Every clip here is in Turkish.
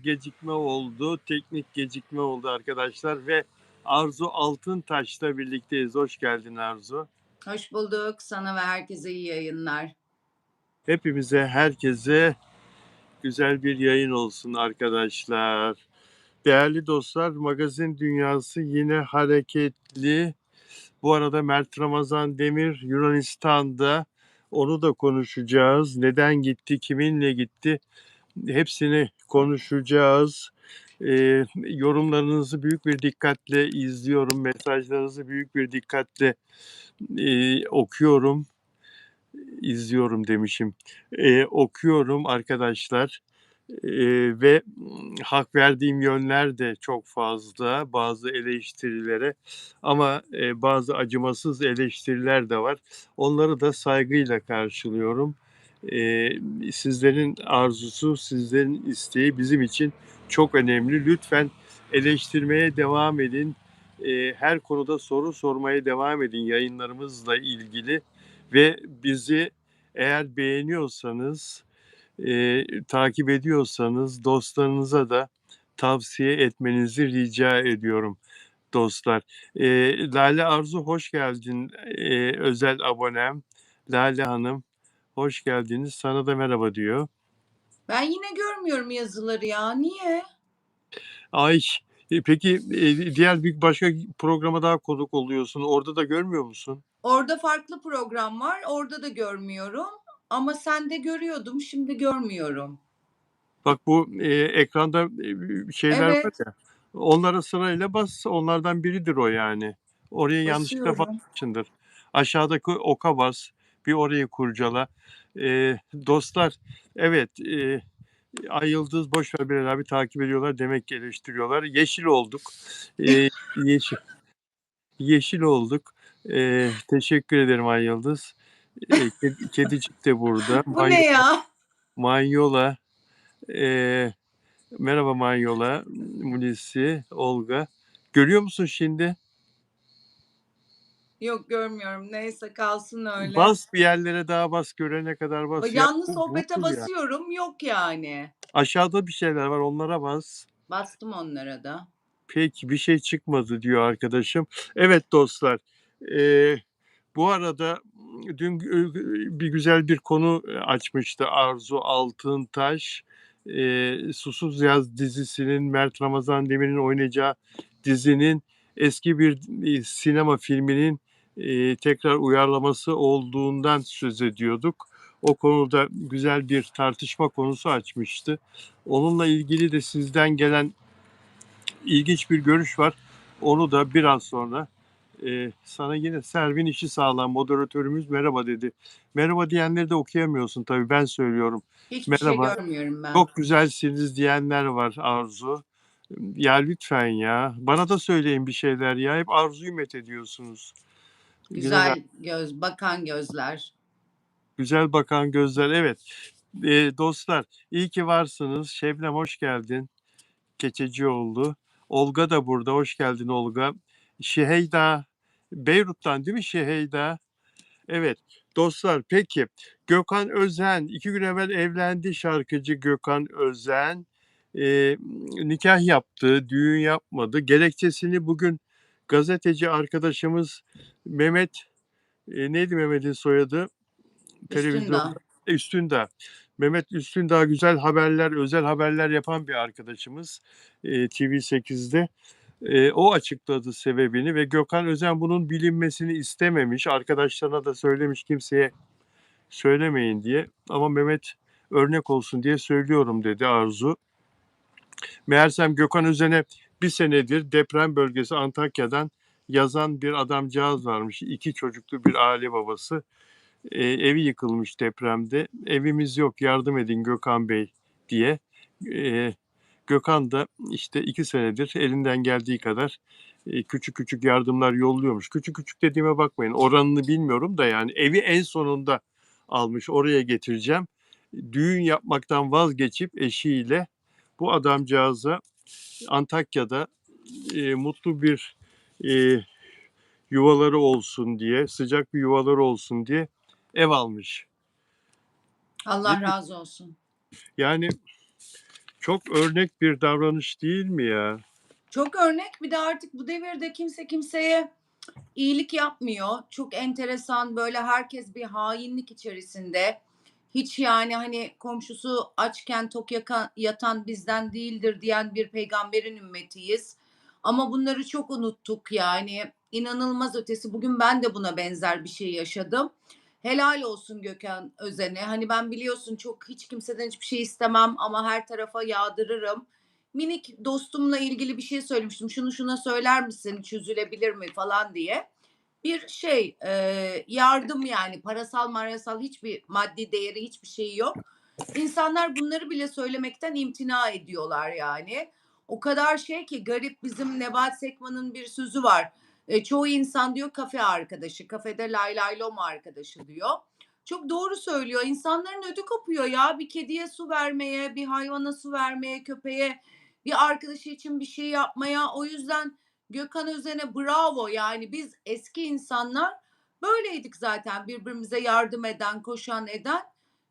gecikme oldu, teknik gecikme oldu arkadaşlar ve Arzu Altıntaş'la birlikteyiz. Hoş geldin Arzu. Hoş bulduk. Sana ve herkese iyi yayınlar. Hepimize, herkese güzel bir yayın olsun arkadaşlar. Değerli dostlar, magazin dünyası yine hareketli. Bu arada Mert Ramazan Demir Yunanistan'da, onu da konuşacağız. Neden gitti, kiminle gitti? Hepsini konuşacağız. Yorumlarınızı büyük bir dikkatle izliyorum. Mesajlarınızı büyük bir dikkatle okuyorum. İzliyorum demişim. Okuyorum arkadaşlar. Ve hak verdiğim yönler de çok fazla bazı eleştirilere, ama bazı acımasız eleştiriler de var. Onları da saygıyla karşılıyorum. Sizlerin arzusu, sizlerin isteği bizim için çok önemli. Lütfen eleştirmeye devam edin. Her konuda soru sormaya devam edin yayınlarımızla ilgili ve bizi eğer beğeniyorsanız, takip ediyorsanız dostlarınıza da tavsiye etmenizi rica ediyorum dostlar. Lale Arzu hoş geldin, özel abonem. Lale Hanım hoş geldiniz. Sana da merhaba diyor. Ben yine görmüyorum yazıları ya. Niye? Ay, peki diğer bir başka programa daha konuk oluyorsun. Orada da görmüyor musun? Orada farklı program var. Orada da görmüyorum. Ama sende görüyordum. Şimdi görmüyorum. Bak bu ekranda şeyler var Evet, ya. Onlara sırayla bas. Onlardan biridir o yani. Oraya yanlışlıkla basıyorum. basmışsındır. Aşağıdaki oka bas. Bir orayı kurcala. Dostlar, evet, Ay Yıldız boş ver Bilal abi, takip ediyorlar demek ki eleştiriyorlar. Yeşil olduk. Yeşil, yeşil olduk. Teşekkür ederim Ay Yıldız. Kedicik de burada. Bu ne ya? Manyola. Eee Merhaba Manyola, Mulisi, Olga. Görüyor musun şimdi? Yok görmüyorum. Neyse kalsın öyle. Bas, bir yerlere daha bas, görene kadar bas. Ya Yanlış bu sohbete budur ya. basıyorum. Yok yani. Aşağıda bir şeyler var, onlara bas. Bastım onlara da. Peki, bir şey çıkmadı diyor arkadaşım. Evet dostlar, bu arada dün bir güzel bir konu açmıştı Arzu Altıntaş. Susuz Yaz dizisinin, Mert Ramazan Demir'in oynayacağı dizinin eski bir sinema filminin tekrar uyarlaması olduğundan söz ediyorduk. O konuda güzel bir tartışma konusu açmıştı. Onunla ilgili de sizden gelen ilginç bir görüş var. Onu da biraz sonra sana yine Servin işi sağlam moderatörümüz merhaba dedi. Merhaba diyenleri de okuyamıyorsun tabii, ben söylüyorum. Hiçbir şey Merhaba, görmüyorum ben. çok güzelsiniz diyenler var Arzu. Ya lütfen ya. Bana da söyleyin bir şeyler ya. Hep Arzu'yu met ediyorsunuz. Güzel, Güzel göz, bakan gözler. güzel bakan gözler. Evet. Dostlar, iyi ki varsınız. Şebnem hoş geldin. Keçecioğlu. Olga da burada. Hoş geldin Olga. Şeheyda. Beyrut'tan değil mi Şeheyda? Evet. Dostlar, peki. Gökhan Özen. 2 gün evvel evlendi şarkıcı Gökhan Özen. Nikah yaptı. Düğün yapmadı. Gerekçesini bugün gazeteci arkadaşımız Mehmet, neydi Mehmet'in soyadı? Televizyonda. Üstünde. Üstündağ. Mehmet Üstündağ güzel haberler, özel haberler yapan bir arkadaşımız TV8'de. O açıkladı sebebini ve Gökhan Özen bunun bilinmesini istememiş. Arkadaşlarına da söylemiş kimseye söylemeyin diye. Ama Mehmet örnek olsun diye söylüyorum dedi Arzu. Meğersem Gökhan Özen'e bir senedir deprem bölgesi Antakya'dan yazan bir adamcağız varmış. 2 çocuklu bir aile babası. Evi yıkılmış depremde. Evimiz yok, yardım edin Gökhan Bey diye. E, Gökhan da işte 2 senedir elinden geldiği kadar küçük küçük yardımlar yolluyormuş. Küçük küçük dediğime bakmayın, oranını bilmiyorum da yani evi en sonunda almış, oraya getireceğim. Düğün yapmaktan vazgeçip eşiyle bu adamcağıza Antakya'da mutlu bir e, yuvaları olsun diye, sıcak bir yuvaları olsun diye ev almış. Değil Allah mi? razı olsun. Yani Çok örnek bir davranış değil mi ya? Çok örnek, bir de artık bu devirde kimse kimseye iyilik yapmıyor. Çok enteresan, böyle herkes bir hainlik içerisinde. Hiç yani hani komşusu açken tok yatan bizden değildir diyen bir peygamberin ümmetiyiz. Ama bunları çok unuttuk yani. İnanılmaz ötesi. Bugün ben de buna benzer bir şey yaşadım. Helal olsun Gökhan Özen'e. Hani ben biliyorsun çok hiç kimseden hiçbir şey istemem ama her tarafa yağdırırım. Minik dostumla ilgili bir şey söylemiştim. Şunu şuna söyler misin? Çözülebilir mi falan diye. Bir şey, yardım yani parasal marasal hiçbir maddi değeri hiçbir şeyi yok. İnsanlar bunları bile söylemekten imtina ediyorlar yani. O kadar şey ki garip, bizim Nebahat Sekman'ın bir sözü var. Çoğu insan diyor kafe arkadaşı, kafede lay lay lom arkadaşı diyor. Çok doğru söylüyor. İnsanların ödü kopuyor ya, bir kediye su vermeye, bir hayvana su vermeye, köpeğe, bir arkadaşı için bir şey yapmaya. O yüzden Gökhan Özen'e bravo. Yani biz eski insanlar böyleydik zaten, birbirimize yardım eden, koşan eden.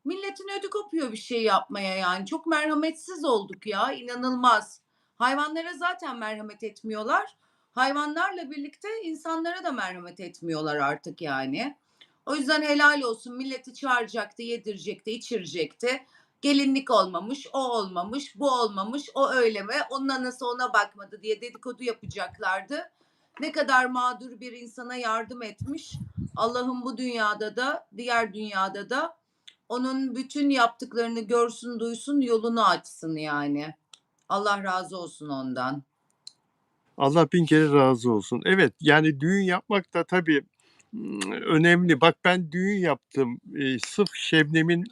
Milletin ödü kopuyor bir şey yapmaya yani. Çok merhametsiz olduk ya, inanılmaz. Hayvanlara zaten merhamet etmiyorlar. Hayvanlarla birlikte insanlara da merhamet etmiyorlar artık yani. O yüzden helal olsun, milleti çağıracaktı, yedirecekti, içirecekti. Gelinlik olmamış, o olmamış, bu olmamış, o öyle mi, onun anası ona bakmadı diye dedikodu yapacaklardı. Ne kadar mağdur bir insana yardım etmiş. Allah'ım bu dünyada da, diğer dünyada da onun bütün yaptıklarını görsün, duysun, yolunu açsın yani. Allah razı olsun ondan. Allah bin kere razı olsun. Evet, yani düğün yapmak da tabii önemli. Bak ben düğün yaptım. Sırf Şebnem'in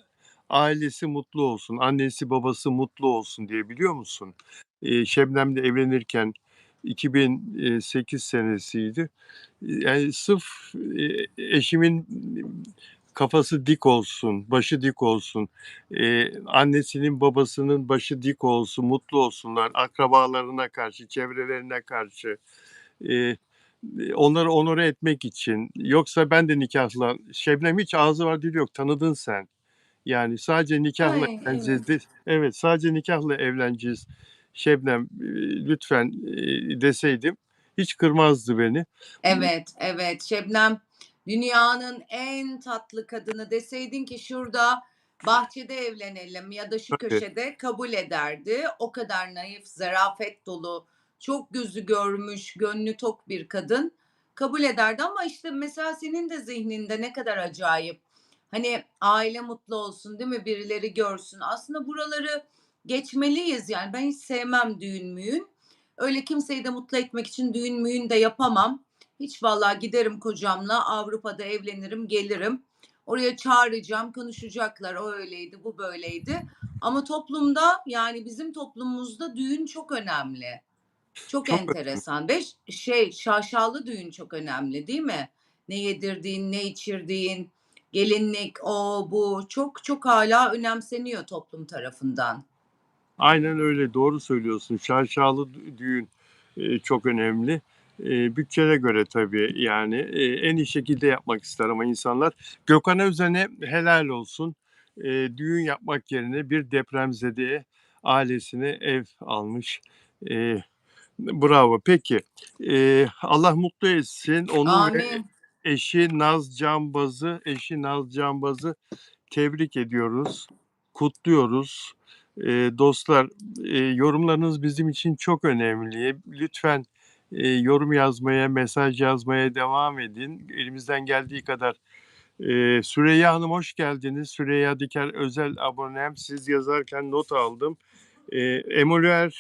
ailesi mutlu olsun, annesi babası mutlu olsun diye, biliyor musun? Şebnem'le evlenirken 2008 senesiydi. Yani sırf eşimin kafası dik olsun, başı dik olsun, annesinin babasının başı dik olsun, mutlu olsunlar, akrabalarına karşı, çevrelerine karşı, eee, onları onore etmek için. Yoksa ben de nikâhla Şebnem hiç ağzı var dili yok, tanıdın sen. Yani sadece nikâhla Ay evleneceğiz evet. de evet, sadece nikâhla evleneceğiz Şebnem, lütfen, deseydim hiç kırmazdı beni. Evet, evet. Şebnem dünyanın en tatlı kadını, deseydin ki şurada bahçede evlenelim ya da şu Tabii, köşede, kabul ederdi. O kadar naif, zarafet dolu, çok gözü görmüş, gönlü tok bir kadın kabul ederdi ama işte mesela senin de zihninde ne kadar acayip. Hani aile mutlu olsun, değil mi? Birileri görsün. Aslında buraları geçmeliyiz yani. Ben hiç sevmem düğün müğün. Öyle kimseyi de mutlu etmek için düğün müğün de yapamam. Hiç vallahi giderim kocamla Avrupa'da evlenirim, gelirim. Oraya çağıracağım, konuşacaklar. O öyleydi, bu böyleydi. Ama toplumda yani bizim toplumumuzda düğün çok önemli. Çok çok enteresan ve şey şaşalı düğün çok önemli değil mi? Ne yedirdiğin, ne içirdiğin, gelinlik, o bu çok çok hala önemseniyor toplum tarafından. Aynen öyle, doğru söylüyorsun. Şaşalı düğün, çok önemli. Bütçene göre tabii, yani, en iyi şekilde yapmak ister ama insanlar. Gökhan Özen'e helal olsun. Düğün yapmak yerine bir depremzedeye ailesine ev almış. Eee, bravo. Peki, Allah mutlu etsin onu ve Amin. eşi Naz Canbaz'ı tebrik ediyoruz, kutluyoruz. Dostlar, yorumlarınız bizim için çok önemli. Lütfen, yorum yazmaya, mesaj yazmaya devam edin. Elimizden geldiği kadar. Süreyya Hanım hoş geldiniz. Süreyya Diker özel abonem. Siz yazarken not aldım. Emmanuel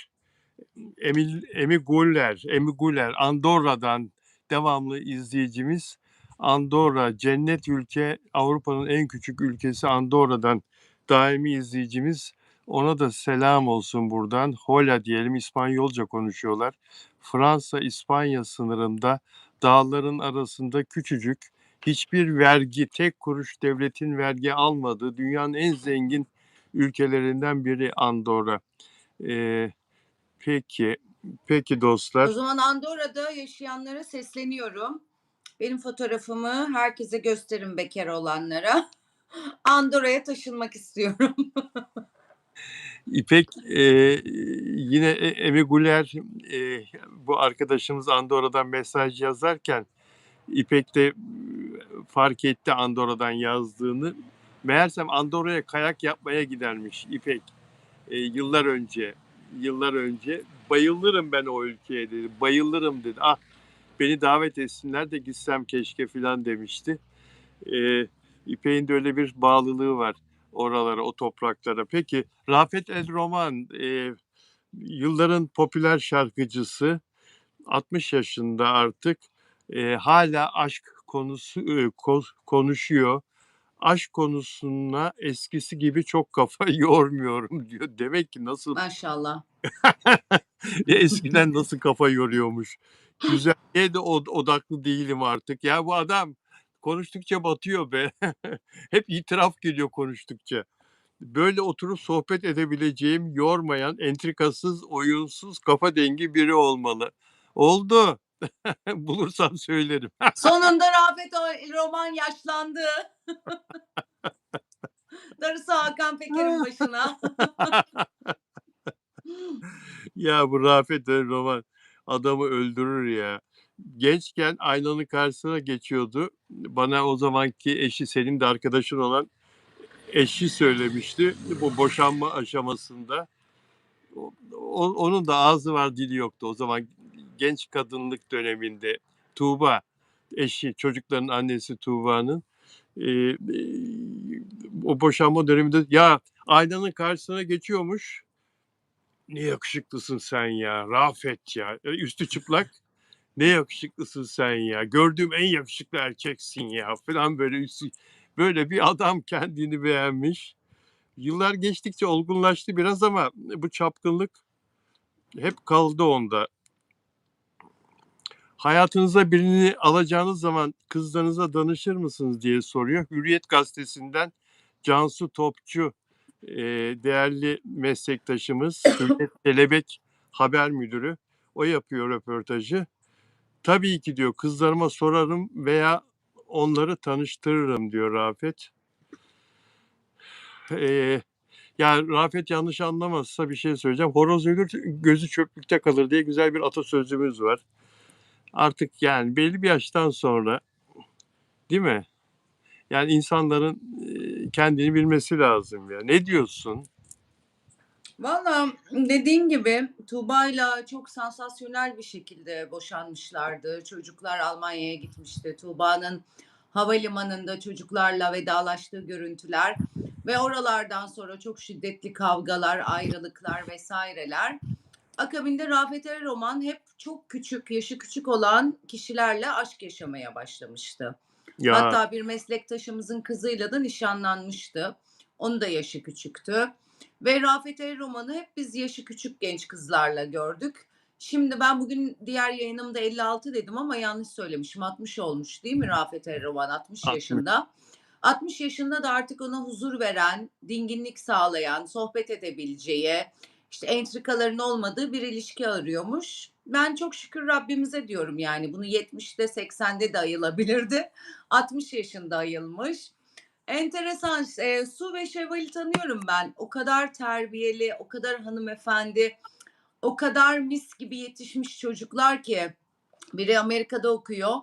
Emi Guller, Andorra'dan devamlı izleyicimiz. Andorra, cennet ülke, Avrupa'nın en küçük ülkesi Andorra'dan daimi izleyicimiz. Ona da selam olsun buradan. Hola diyelim, İspanyolca konuşuyorlar. Fransa-İspanya sınırında dağların arasında küçücük, hiçbir vergi, tek kuruş devletin vergi almadığı dünyanın en zengin ülkelerinden biri Andorra. Ee, Peki, peki O dostlar. zaman Andorra'da yaşayanlara sesleniyorum. Benim fotoğrafımı herkese gösterin, bekar olanlara. Andorra'ya taşınmak istiyorum. İpek, yine Emi Güler, bu arkadaşımız Andorra'dan mesaj yazarken İpek de fark etti Andorra'dan yazdığını. Meğersem Andorra'ya kayak yapmaya gidermiş İpek. Yıllar önce. Yıllar önce. Bayılırım ben o ülkeye dedi. Bayılırım dedi. Ah, beni davet etsinler de gitsem keşke filan demişti. İpek'in de öyle bir bağlılığı var oralara, o topraklara. Peki Rafet El Roman, yılların popüler şarkıcısı, 60 yaşında artık, hala aşk konusu konuşuyor. Aşk konusuna eskisi gibi çok kafa yormuyorum diyor. Demek ki nasıl Maşallah. eskiden nasıl kafa yoruyormuş. Güzelliğe de odaklı değilim artık. Ya bu adam konuştukça batıyor be. Hep itiraf geliyor konuştukça. Böyle oturup sohbet edebileceğim, yormayan, entrikasız, oyunsuz, kafa dengi biri olmalı. Oldu. Bulursam söylerim. Sonunda Rafet Roman yaşlandı. Darısı Hakan Peker'in başına. Ya bu Rafet El Roman adamı öldürür ya. Gençken aynanın karşısına geçiyordu. Bana o zamanki eşi, senin de arkadaşın olan eşi söylemişti. Bu boşanma aşamasında. Onun da ağzı var dili yoktu. O zaman genç kadınlık döneminde Tuğba, eşi, çocukların annesi Tuğba'nın, o boşanma döneminde ya aynanın karşısına geçiyormuş. Ne yakışıklısın sen ya Rafet ya. Üstü çıplak. Ne yakışıklısın sen ya. Gördüğüm en yakışıklı erkeksin ya falan, böyle böyle bir adam kendini beğenmiş. Yıllar geçtikçe olgunlaştı biraz ama bu çapkınlık hep kaldı onda. Hayatınıza birini alacağınız zaman kızlarınıza danışır mısınız diye soruyor. Hürriyet Gazetesi'nden Cansu Topçu, değerli meslektaşımız, Hürriyet Kelebek haber müdürü. O yapıyor röportajı. Tabii ki diyor, kızlarıma sorarım veya onları tanıştırırım diyor Rafet. Yani Rafet yanlış anlamazsa bir şey söyleyeceğim. Horoz ölür, gözü çöplükte kalır diye güzel bir atasözümüz var. Artık yani belli bir yaştan sonra, değil mi? Yani insanların kendini bilmesi lazım ya. Ne diyorsun? Valla dediğin gibi Tuğba'yla çok sansasyonel bir şekilde boşanmışlardı. Çocuklar Almanya'ya gitmişti. Tuğba'nın havalimanında çocuklarla vedalaştığı görüntüler ve oralardan sonra çok şiddetli kavgalar, ayrılıklar vesaireler. Akabinde Rafet El Roman hep çok küçük, yaşı küçük olan kişilerle aşk yaşamaya başlamıştı. Ya Hatta bir meslektaşımızın kızıyla da nişanlanmıştı. Onun da yaşı küçüktü. Ve Rafet El Roman'ı hep biz yaşı küçük genç kızlarla gördük. Şimdi ben bugün diğer yayınımda 56 dedim ama yanlış söylemişim. 60 olmuş değil mi Rafet El Roman? 60 60. yaşında. 60 yaşında da artık ona huzur veren, dinginlik sağlayan, sohbet edebileceği, işte entrikaların olmadığı bir ilişki arıyormuş. Ben çok şükür Rabbimize diyorum yani. Bunu 70'te 80'de de ayılabilirdi. 60 yaşında ayılmış. Enteresan. Su ve Şevval'i tanıyorum ben. O kadar terbiyeli, o kadar hanımefendi, o kadar mis gibi yetişmiş çocuklar ki. Biri Amerika'da okuyor,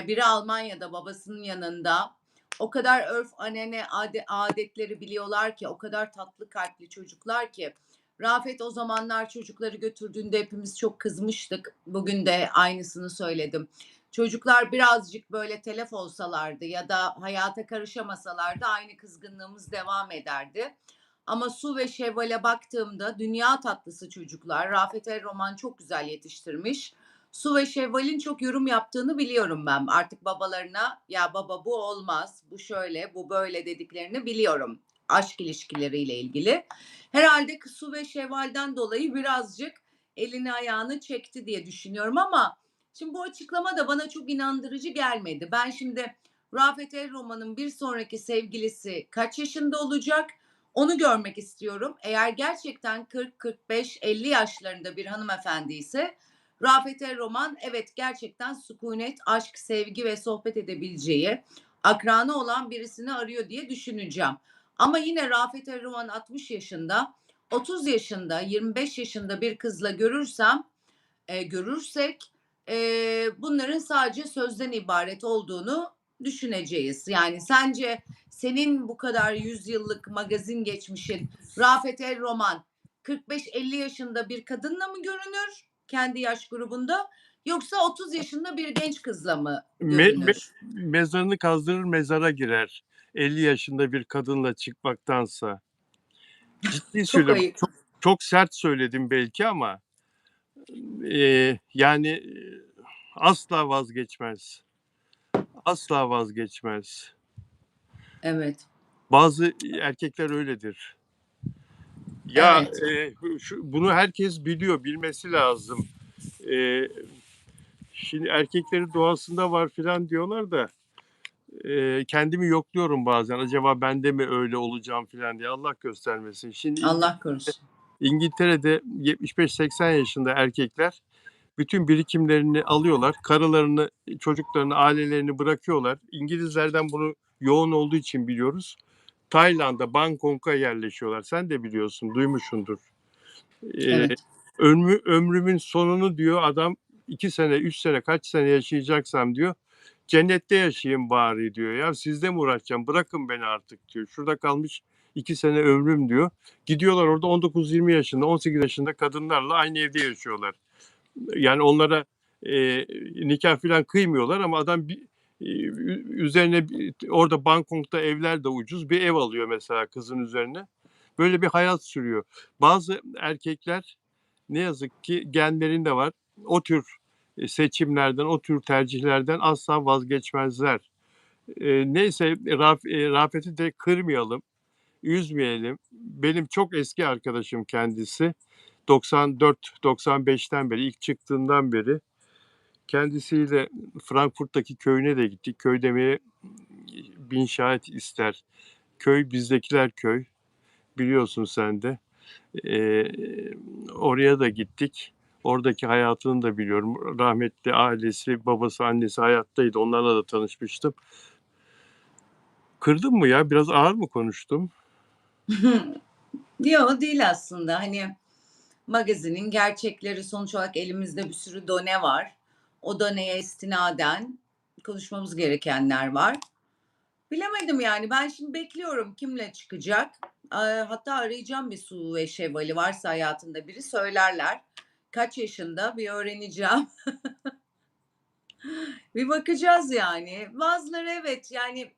biri Almanya'da babasının yanında. O kadar örf, anene, adetleri biliyorlar ki, o kadar tatlı kalpli çocuklar ki. Rafet o zamanlar çocukları götürdüğünde hepimiz çok kızmıştık. Bugün de aynısını söyledim. Çocuklar birazcık böyle telef olsalardı ya da hayata karışamasalardı aynı kızgınlığımız devam ederdi. Ama Su ve Şevval'e baktığımda dünya tatlısı çocuklar. Rafet El Roman çok güzel yetiştirmiş. Su ve Şevval'in çok yorum yaptığını biliyorum ben. Artık babalarına ya baba bu olmaz, bu şöyle, bu böyle dediklerini biliyorum. Aşk ilişkileriyle ilgili. Herhalde Su ve Şevval'den dolayı birazcık elini ayağını çekti diye düşünüyorum ama şimdi bu açıklama da bana çok inandırıcı gelmedi. Ben şimdi Rafet El Roman'ın bir sonraki sevgilisi kaç yaşında olacak? Onu görmek istiyorum. Eğer gerçekten 40, 45, 50 yaşlarında bir hanımefendi ise Rafet El Roman evet gerçekten sükunet, aşk, sevgi ve sohbet edebileceği, akranı olan birisini arıyor diye düşüneceğim. Ama yine Rafet El Roman 60 yaşında. 30 yaşında, 25 yaşında bir kızla görürsek, bunların sadece sözden ibaret olduğunu düşüneceğiz. Yani sence senin bu kadar yüzyıllık magazin geçmişin, Rafet El Roman 45-50 yaşında bir kadınla mı görünür kendi yaş grubunda yoksa 30 yaşında bir genç kızla mı görünür? Mezarını kazdırır mezara girer. 50 yaşında bir kadınla çıkmaktansa. Ciddi Çok söylüyorum. ayıp. Çok sert söyledim belki ama yani asla vazgeçmez. Asla vazgeçmez. Evet. Bazı erkekler öyledir. Ya Evet. bunu herkes biliyor, bilmesi lazım. E, Şimdi erkeklerin doğasında var filan diyorlar da kendimi yokluyorum bazen. Acaba ben de mi öyle olacağım filan diye Allah göstermesin. Şimdi Allah korusun. İngiltere'de 75-80 yaşında erkekler bütün birikimlerini alıyorlar. Karılarını, çocuklarını, ailelerini bırakıyorlar. İngilizlerden bunu yoğun olduğu için biliyoruz. Tayland'a, Bangkok'a yerleşiyorlar. Sen de biliyorsun, duymuşsundur. Ee, Evet. ömrümün sonunu diyor adam 2 sene, 3 sene, kaç sene yaşayacaksam diyor. Cennette yaşayayım bari diyor. Ya sizde mi uğraşacağım? Bırakın beni artık diyor. Şurada kalmış 2 sene ömrüm diyor. Gidiyorlar orada 19-20 yaşında, 18 yaşında kadınlarla aynı evde yaşıyorlar. Yani onlara nikah falan kıymıyorlar ama adam üzerine orada Bangkok'ta evler de ucuz bir ev alıyor mesela kızın üzerine. Böyle bir hayat sürüyor. Bazı erkekler ne yazık ki genlerinde var. O tür seçimlerden, o tür tercihlerden asla vazgeçmezler. Neyse Rafet'i de kırmayalım, üzmeyelim. Benim çok eski arkadaşım kendisi. 94-95'ten beri, ilk çıktığından beri kendisiyle Frankfurt'taki köyüne de gittik. Köy demeye bin şahit ister. Köy bizdekiler köy. Biliyorsun sen de. Ee, Oraya da gittik. Oradaki hayatını da biliyorum. Rahmetli ailesi, babası, annesi hayattaydı. Onlarla da tanışmıştım. Kırdım mı ya? Biraz ağır mı konuştum? Yo, değil aslında. Hani magazinin gerçekleri sonuç olarak elimizde bir sürü done var. O doneye istinaden konuşmamız gerekenler var. Bilemedim yani. Ben şimdi bekliyorum kimle çıkacak. Hatta arayacağım bir Su ve Şevval'i varsa hayatında biri söylerler. Kaç yaşında bir öğreneceğim. Bir bakacağız yani. Bazıları evet yani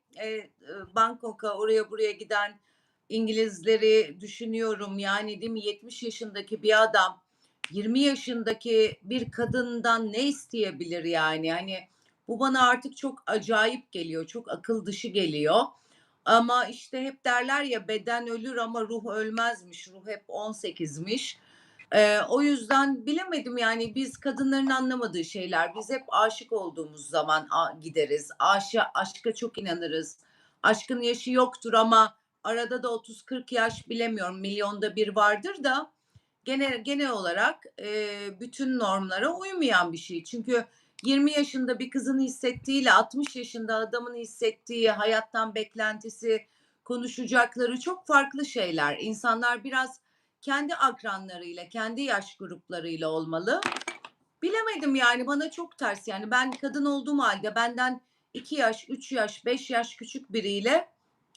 Bangkok'a oraya buraya giden İngilizleri düşünüyorum. Yani değil mi 70 yaşındaki bir adam 20 yaşındaki bir kadından ne isteyebilir yani? Hani bu bana artık çok acayip geliyor. Çok akıl dışı geliyor. Ama işte hep derler ya beden ölür ama ruh ölmezmiş. Ruh hep 18'miş. O yüzden bilemedim yani biz kadınların anlamadığı şeyler. Biz hep aşık olduğumuz zaman gideriz. Aşka çok inanırız. Aşkın yaşı yoktur ama arada da 30-40 yaş bilemiyorum milyonda bir vardır da genel olarak bütün normlara uymayan bir şey. Çünkü 20 yaşında bir kızın hissettiğiyle 60 yaşında adamın hissettiği hayattan beklentisi konuşacakları çok farklı şeyler. İnsanlar biraz kendi akranlarıyla, kendi yaş gruplarıyla olmalı. Bilemedim yani bana çok ters yani ben kadın olduğum halde benden 2 yaş, 3 yaş, 5 yaş küçük biriyle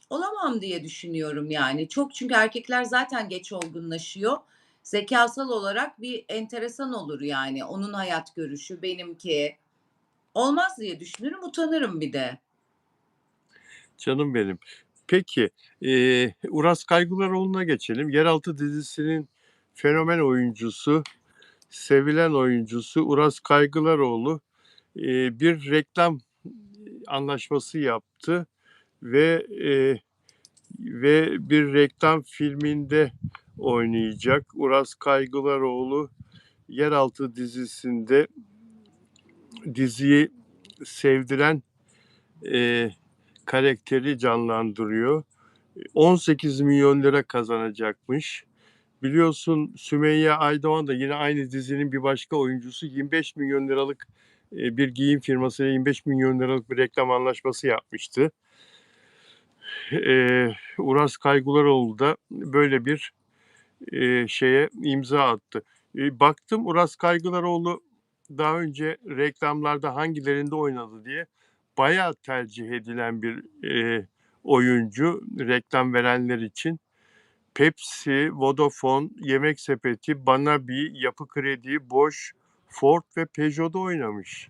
olamam diye düşünüyorum yani. Çok çünkü erkekler zaten geç olgunlaşıyor. Zekasal olarak bir enteresan olur yani. Onun hayat görüşü benimki. Olmaz diye düşünürüm, utanırım bir de. Canım benim. Peki, Uras Kaygılaroğlu'na geçelim. Yeraltı dizisinin fenomen oyuncusu, sevilen oyuncusu Uras Kaygılaroğlu bir reklam anlaşması yaptı ve bir reklam filminde oynayacak. Uras Kaygılaroğlu Yeraltı dizisinde diziyi sevdiren e, karakteri canlandırıyor. 18 milyon lira kazanacakmış. Biliyorsun Sümeyye Aydoğan da yine aynı dizinin bir başka oyuncusu 25 milyon liralık bir giyim firmasıyla 25 milyon liralık bir reklam anlaşması yapmıştı. Uras Kaygılaroğlu da böyle bir şeye imza attı. Baktım Uras Kaygılaroğlu daha önce reklamlarda hangilerinde oynadı diye bayağı tercih edilen bir oyuncu reklam verenler için. Pepsi, Vodafone, Yemek Sepeti, Banabi, Yapı Kredi, Bosch, Ford ve Peugeot'da oynamış.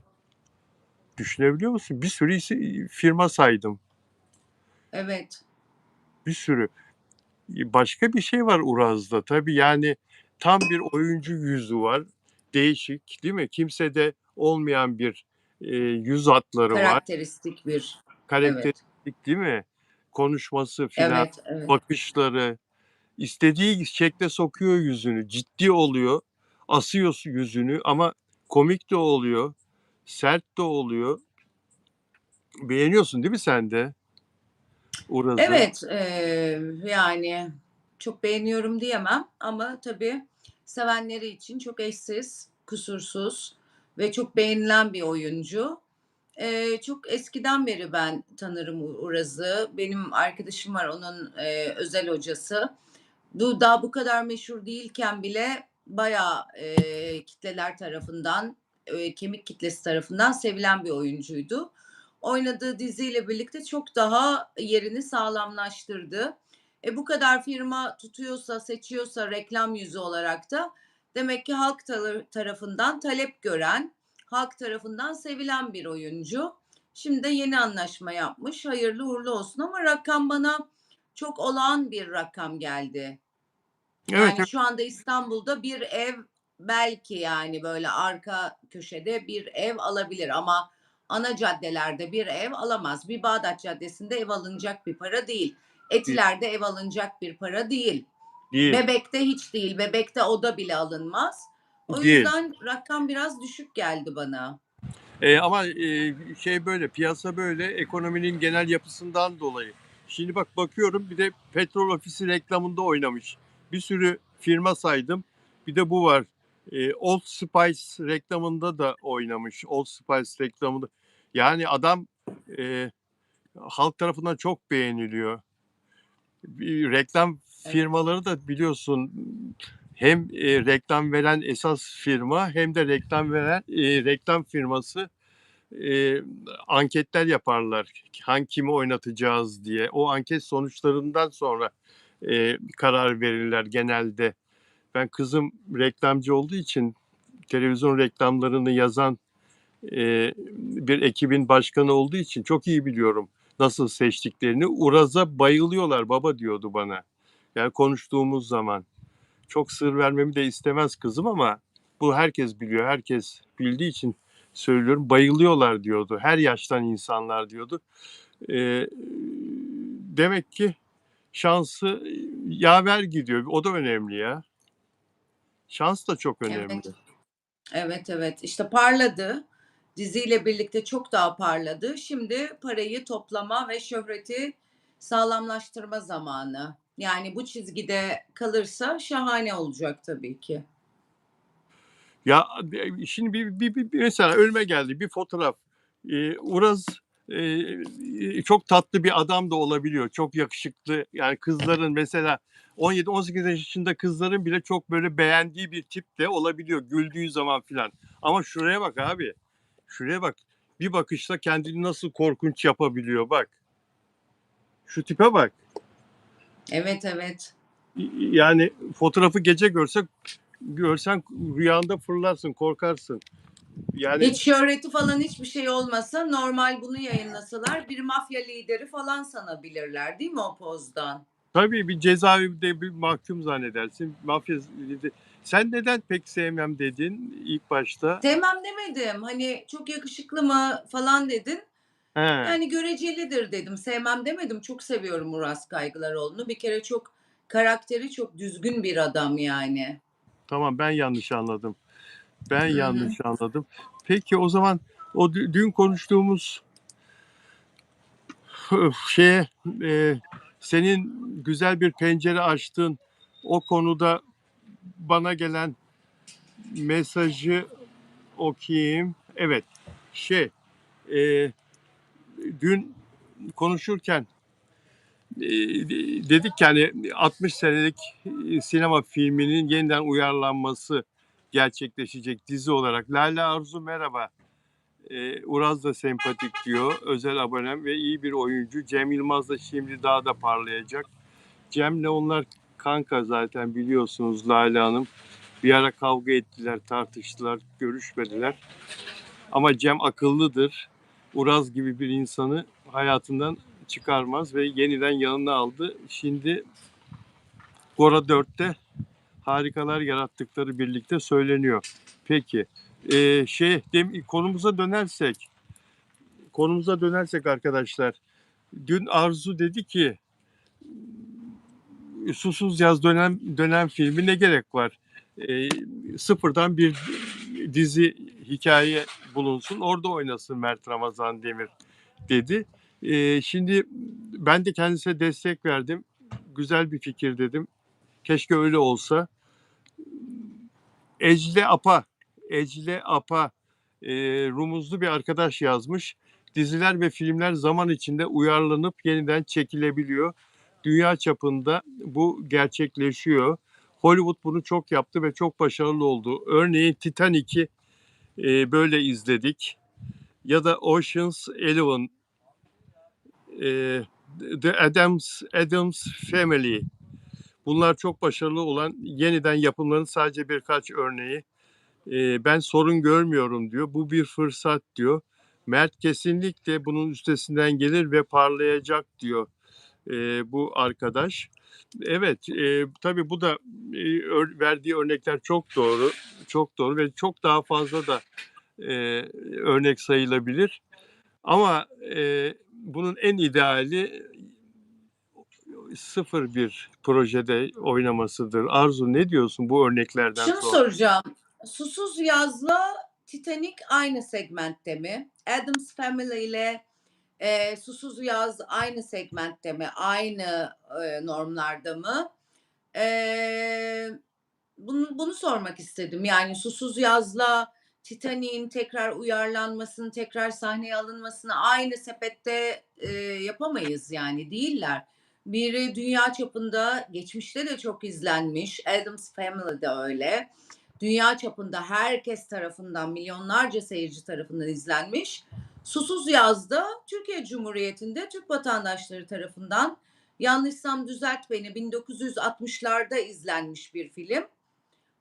Düşünebiliyor musun? Bir sürü firma saydım. Evet. Bir sürü. Başka bir şey var Uraz'da. Tabii yani tam bir oyuncu yüzü var. Değişik, değil mi? Kimsede olmayan bir yüz hatları var. Karakteristik bir. Evet. Karakteristik, değil mi? Konuşması filan, Evet, evet. bakışları. İstediği şekle sokuyor yüzünü. Ciddi oluyor. Asıyor yüzünü ama komik de oluyor. Sert de oluyor. Beğeniyorsun değil mi sen de Uraz'ı? Evet, yani çok beğeniyorum diyemem ama tabii sevenleri için çok eşsiz, kusursuz ve çok beğenilen bir oyuncu. Çok eskiden beri ben tanırım Uraz'ı. Benim arkadaşım var, onun özel hocası. Daha bu kadar meşhur değilken bile bayağı kitleler tarafından, kemik kitlesi tarafından sevilen bir oyuncuydu. Oynadığı diziyle birlikte çok daha yerini sağlamlaştırdı. Bu kadar firma tutuyorsa, seçiyorsa reklam yüzü olarak da demek ki halk tarafından talep gören, halk tarafından sevilen bir oyuncu. Şimdi de yeni anlaşma yapmış. Hayırlı uğurlu olsun ama rakam bana çok olağan bir rakam geldi. Evet, Yani evet. şu anda İstanbul'da bir ev belki yani böyle arka köşede bir ev alabilir ama ana caddelerde bir ev alamaz. Bir Bağdat Caddesi'nde ev alınacak bir para değil. Değil. Etiler'de ev alınacak bir para değil. Değil. Bebek'te hiç değil. Bebek'te oda bile alınmaz. O Değil. yüzden rakam biraz düşük geldi bana. Ama şey böyle, piyasa böyle, ekonominin genel yapısından dolayı. Şimdi bak bakıyorum bir de petrol ofisi reklamında oynamış. Bir sürü firma saydım. Bir de bu var. Old Spice reklamında da oynamış. Old Spice reklamında. Yani adam e, halk tarafından çok beğeniliyor. Reklam Evet. firmaları da biliyorsun hem reklam veren esas firma hem de reklam veren reklam firması e, anketler yaparlar. Kimi oynatacağız diye. O anket sonuçlarından sonra karar verirler genelde. Ben kızım reklamcı olduğu için televizyon reklamlarını yazan bir ekibin başkanı olduğu için çok iyi biliyorum nasıl seçtiklerini. Uraz'a bayılıyorlar baba diyordu bana. Yani konuştuğumuz zaman. Çok sır vermemi de istemez kızım ama bu herkes biliyor. Herkes bildiği için söylüyorum. Bayılıyorlar diyordu. Her yaştan insanlar diyordu. Demek ki şansı yaver gidiyor. O da önemli ya. Şans da çok önemli. Evet. Evet, evet. İşte parladı. Diziyle birlikte çok daha parladı. Şimdi parayı toplama ve şöhreti sağlamlaştırma zamanı. Yani bu çizgide kalırsa şahane olacak tabii ki. Ya şimdi mesela önüme geldi bir fotoğraf. Uraz çok tatlı bir adam da olabiliyor. Çok yakışıklı. Yani kızların mesela 17-18 yaşında kızların bile çok böyle beğendiği bir tip de olabiliyor. Güldüğü zaman filan. Ama şuraya bak abi. Şuraya bak. Bir bakışta kendini nasıl korkunç yapabiliyor bak. Şu tipe bak. Evet, evet. Yani fotoğrafı gece görsen rüyanda fırlarsın, korkarsın. Yani Hiç şöhreti falan hiçbir şey olmasa normal bunu yayınlasalar bir mafya lideri falan sanabilirler değil mi o pozdan? tabii bir cezaevinde bir mahkum zannedersin. Mafya sen neden pek sevmem dedin ilk başta? Sevmem demedim. Hani çok yakışıklı mı falan dedin. He, Yani görecelidir dedim. Sevmem demedim. Çok seviyorum Uras Kaygılaroğlu'nu. Bir kere çok karakteri çok düzgün bir adam yani. tamam ben yanlış anladım. Ben Hı hı. yanlış anladım. Peki o zaman o dün konuştuğumuz şeye senin güzel bir pencere açtın. O konuda bana gelen mesajı okuyayım. Evet. Şey, e, dün konuşurken dedik ki hani 60 senelik sinema filminin yeniden uyarlanması gerçekleşecek dizi olarak. Lale Arzu merhaba. Uraz da sempatik diyor. Özel abonem ve iyi bir oyuncu. Cem Yılmaz da şimdi daha da parlayacak. Cem'le onlar kanka zaten biliyorsunuz Lale Hanım. Bir ara kavga ettiler, tartıştılar, görüşmediler. Ama Cem akıllıdır. Uraz gibi bir insanı hayatından çıkarmaz ve yeniden yanına aldı. Şimdi Gora 4'te harikalar yarattıkları birlikte söyleniyor. Peki konumuza dönersek arkadaşlar, dün Arzu dedi ki Susuz Yaz dönem filmi ne gerek var? Sıfırdan bir dizi hikaye bulunsun, orada oynasın Mert Ramazan Demir dedi. Şimdi ben de kendisine destek verdim. Güzel bir fikir dedim. Keşke öyle olsa. Ecle Apa rumuzlu bir arkadaş yazmış. Diziler ve filmler zaman içinde uyarlanıp yeniden çekilebiliyor. Dünya çapında bu gerçekleşiyor. Hollywood bunu çok yaptı ve çok başarılı oldu. Örneğin Titanic'i böyle izledik. Ya da Ocean's Eleven, The Addams Family. Bunlar çok başarılı olan yeniden yapımların sadece birkaç örneği. Ben sorun görmüyorum diyor. Bu bir fırsat diyor. Mert kesinlikle bunun üstesinden gelir ve parlayacak diyor bu arkadaş. Evet, tabii bu da verdiği örnekler çok doğru, çok doğru ve çok daha fazla da örnek sayılabilir. Ama bunun en ideali sıfır bir projede oynamasıdır. Arzu ne diyorsun bu örneklerden Şunu sonra? soracağım. Susuz Yaz'la Titanic aynı segmentte mi? Addams Family ile Susuz Yaz aynı segmentte mi? Aynı normlarda mı? Bunu sormak istedim. Yani Susuz Yaz'la Titanic'in tekrar uyarlanmasını, tekrar sahneye alınmasını aynı sepette yapamayız yani değiller. Biri dünya çapında geçmişte de çok izlenmiş. Addams Family de öyle. Dünya çapında herkes tarafından, milyonlarca seyirci tarafından izlenmiş. Susuz Yaz'da Türkiye Cumhuriyeti'nde Türk vatandaşları tarafından, yanlışsam düzelt beni, 1960'larda izlenmiş bir film.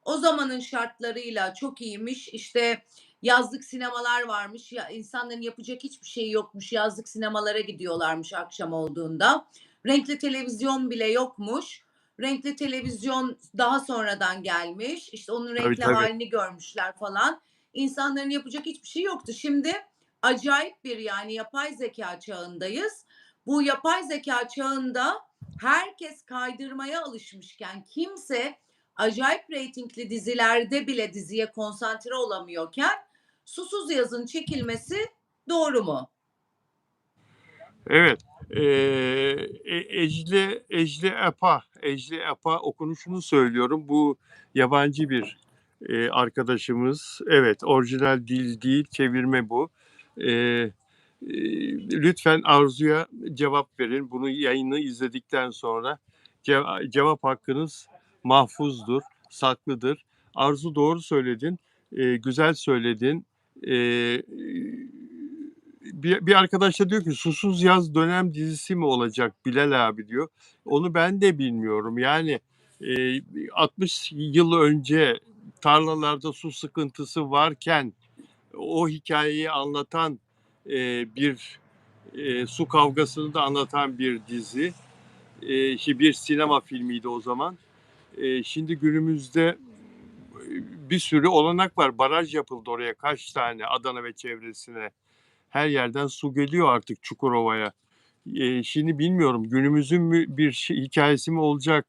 O zamanın şartlarıyla çok iyiymiş. İşte yazlık sinemalar varmış. Ya insanların yapacak hiçbir şey yokmuş. Yazlık sinemalara gidiyorlarmış akşam olduğunda. Renkli televizyon bile yokmuş. Renkli televizyon daha sonradan gelmiş. İşte onun renkli Tabii. halini görmüşler falan. İnsanların yapacak hiçbir şey yoktu. Şimdi acayip bir yani yapay zeka çağındayız. Bu yapay zeka çağında herkes kaydırmaya alışmışken kimse acayip reytingli dizilerde bile diziye konsantre olamıyorken Susuz Yaz'ın çekilmesi doğru mu? Evet. Ecli Apa okunuşunu söylüyorum. Bu yabancı bir arkadaşımız. Evet, orijinal dil değil, çevirme bu. Eee, lütfen Arzu'ya cevap verin. Bunu yayını izledikten sonra cevap hakkınız mahfuzdur, saklıdır. Arzu doğru söyledin, güzel söyledin. Eee bir arkadaş da diyor ki Susuz Yaz dönem dizisi mi olacak Bilal abi diyor. Onu ben de bilmiyorum. Yani 60 yıl önce tarlalarda su sıkıntısı varken o hikayeyi anlatan bir su kavgasını da anlatan bir dizi. Bir sinema filmiydi o zaman. Şimdi günümüzde bir sürü olanak var. Baraj yapıldı oraya kaç tane Adana ve çevresine. Her yerden su geliyor artık Çukurova'ya. Şimdi bilmiyorum günümüzün mü bir hikayesi mi olacak?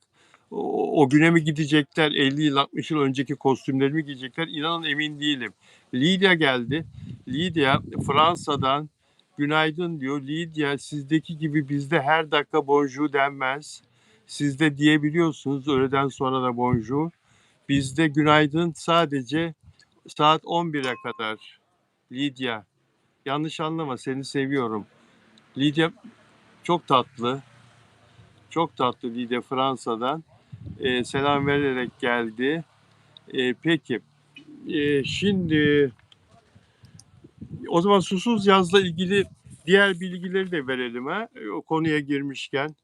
O güne mi gidecekler? 50 yıl 60 yıl önceki kostümleri mi giyecekler? İnanın emin değilim. Lidya geldi. Lidya Fransa'dan günaydın diyor. Lidya sizdeki gibi bizde her dakika bonjour denmez. Sizde diyebiliyorsunuz öğleden sonra da bonjour. Bizde günaydın sadece saat 11'e kadar. Lidya. Yanlış anlama seni seviyorum. Lidya çok tatlı. Çok tatlı Dide Fransa'dan. Selam vererek geldi. Peki. Şimdi o zaman Susuz Yaz'la ilgili diğer bilgileri de verelim ha. O konuya girmişken.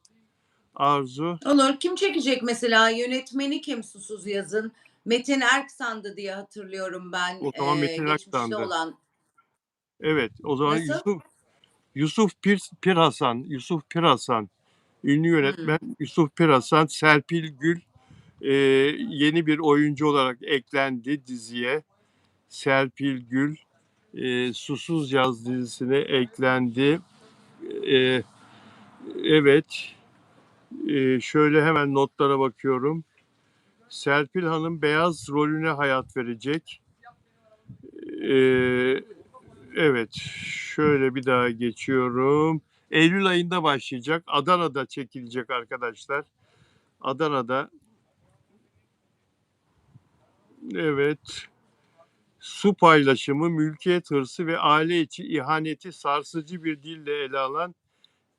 Arzu. Olur. Kim çekecek mesela? Yönetmeni kim Susuz Yaz'ın? Metin Erksan'dı diye hatırlıyorum ben, O zaman Metin geçmişte Aktan'dı. olan. Evet. O zaman Nasıl? Yusuf Pir Hasan. Yusuf Pir Hasan. Ünlü Hımm. yönetmen Yusuf Pir Hasan. Serpil Gül yeni bir oyuncu olarak eklendi diziye. Serpil Gül Susuz Yaz dizisine eklendi. E, evet. Şöyle hemen notlara bakıyorum. Serpil Hanım beyaz rolüne hayat verecek. Ee, evet. Şöyle bir daha geçiyorum. Eylül ayında başlayacak. Adana'da çekilecek arkadaşlar. Adana'da. Evet. Su paylaşımı, mülkiyet hırsı ve aile içi ihaneti sarsıcı bir dille ele alan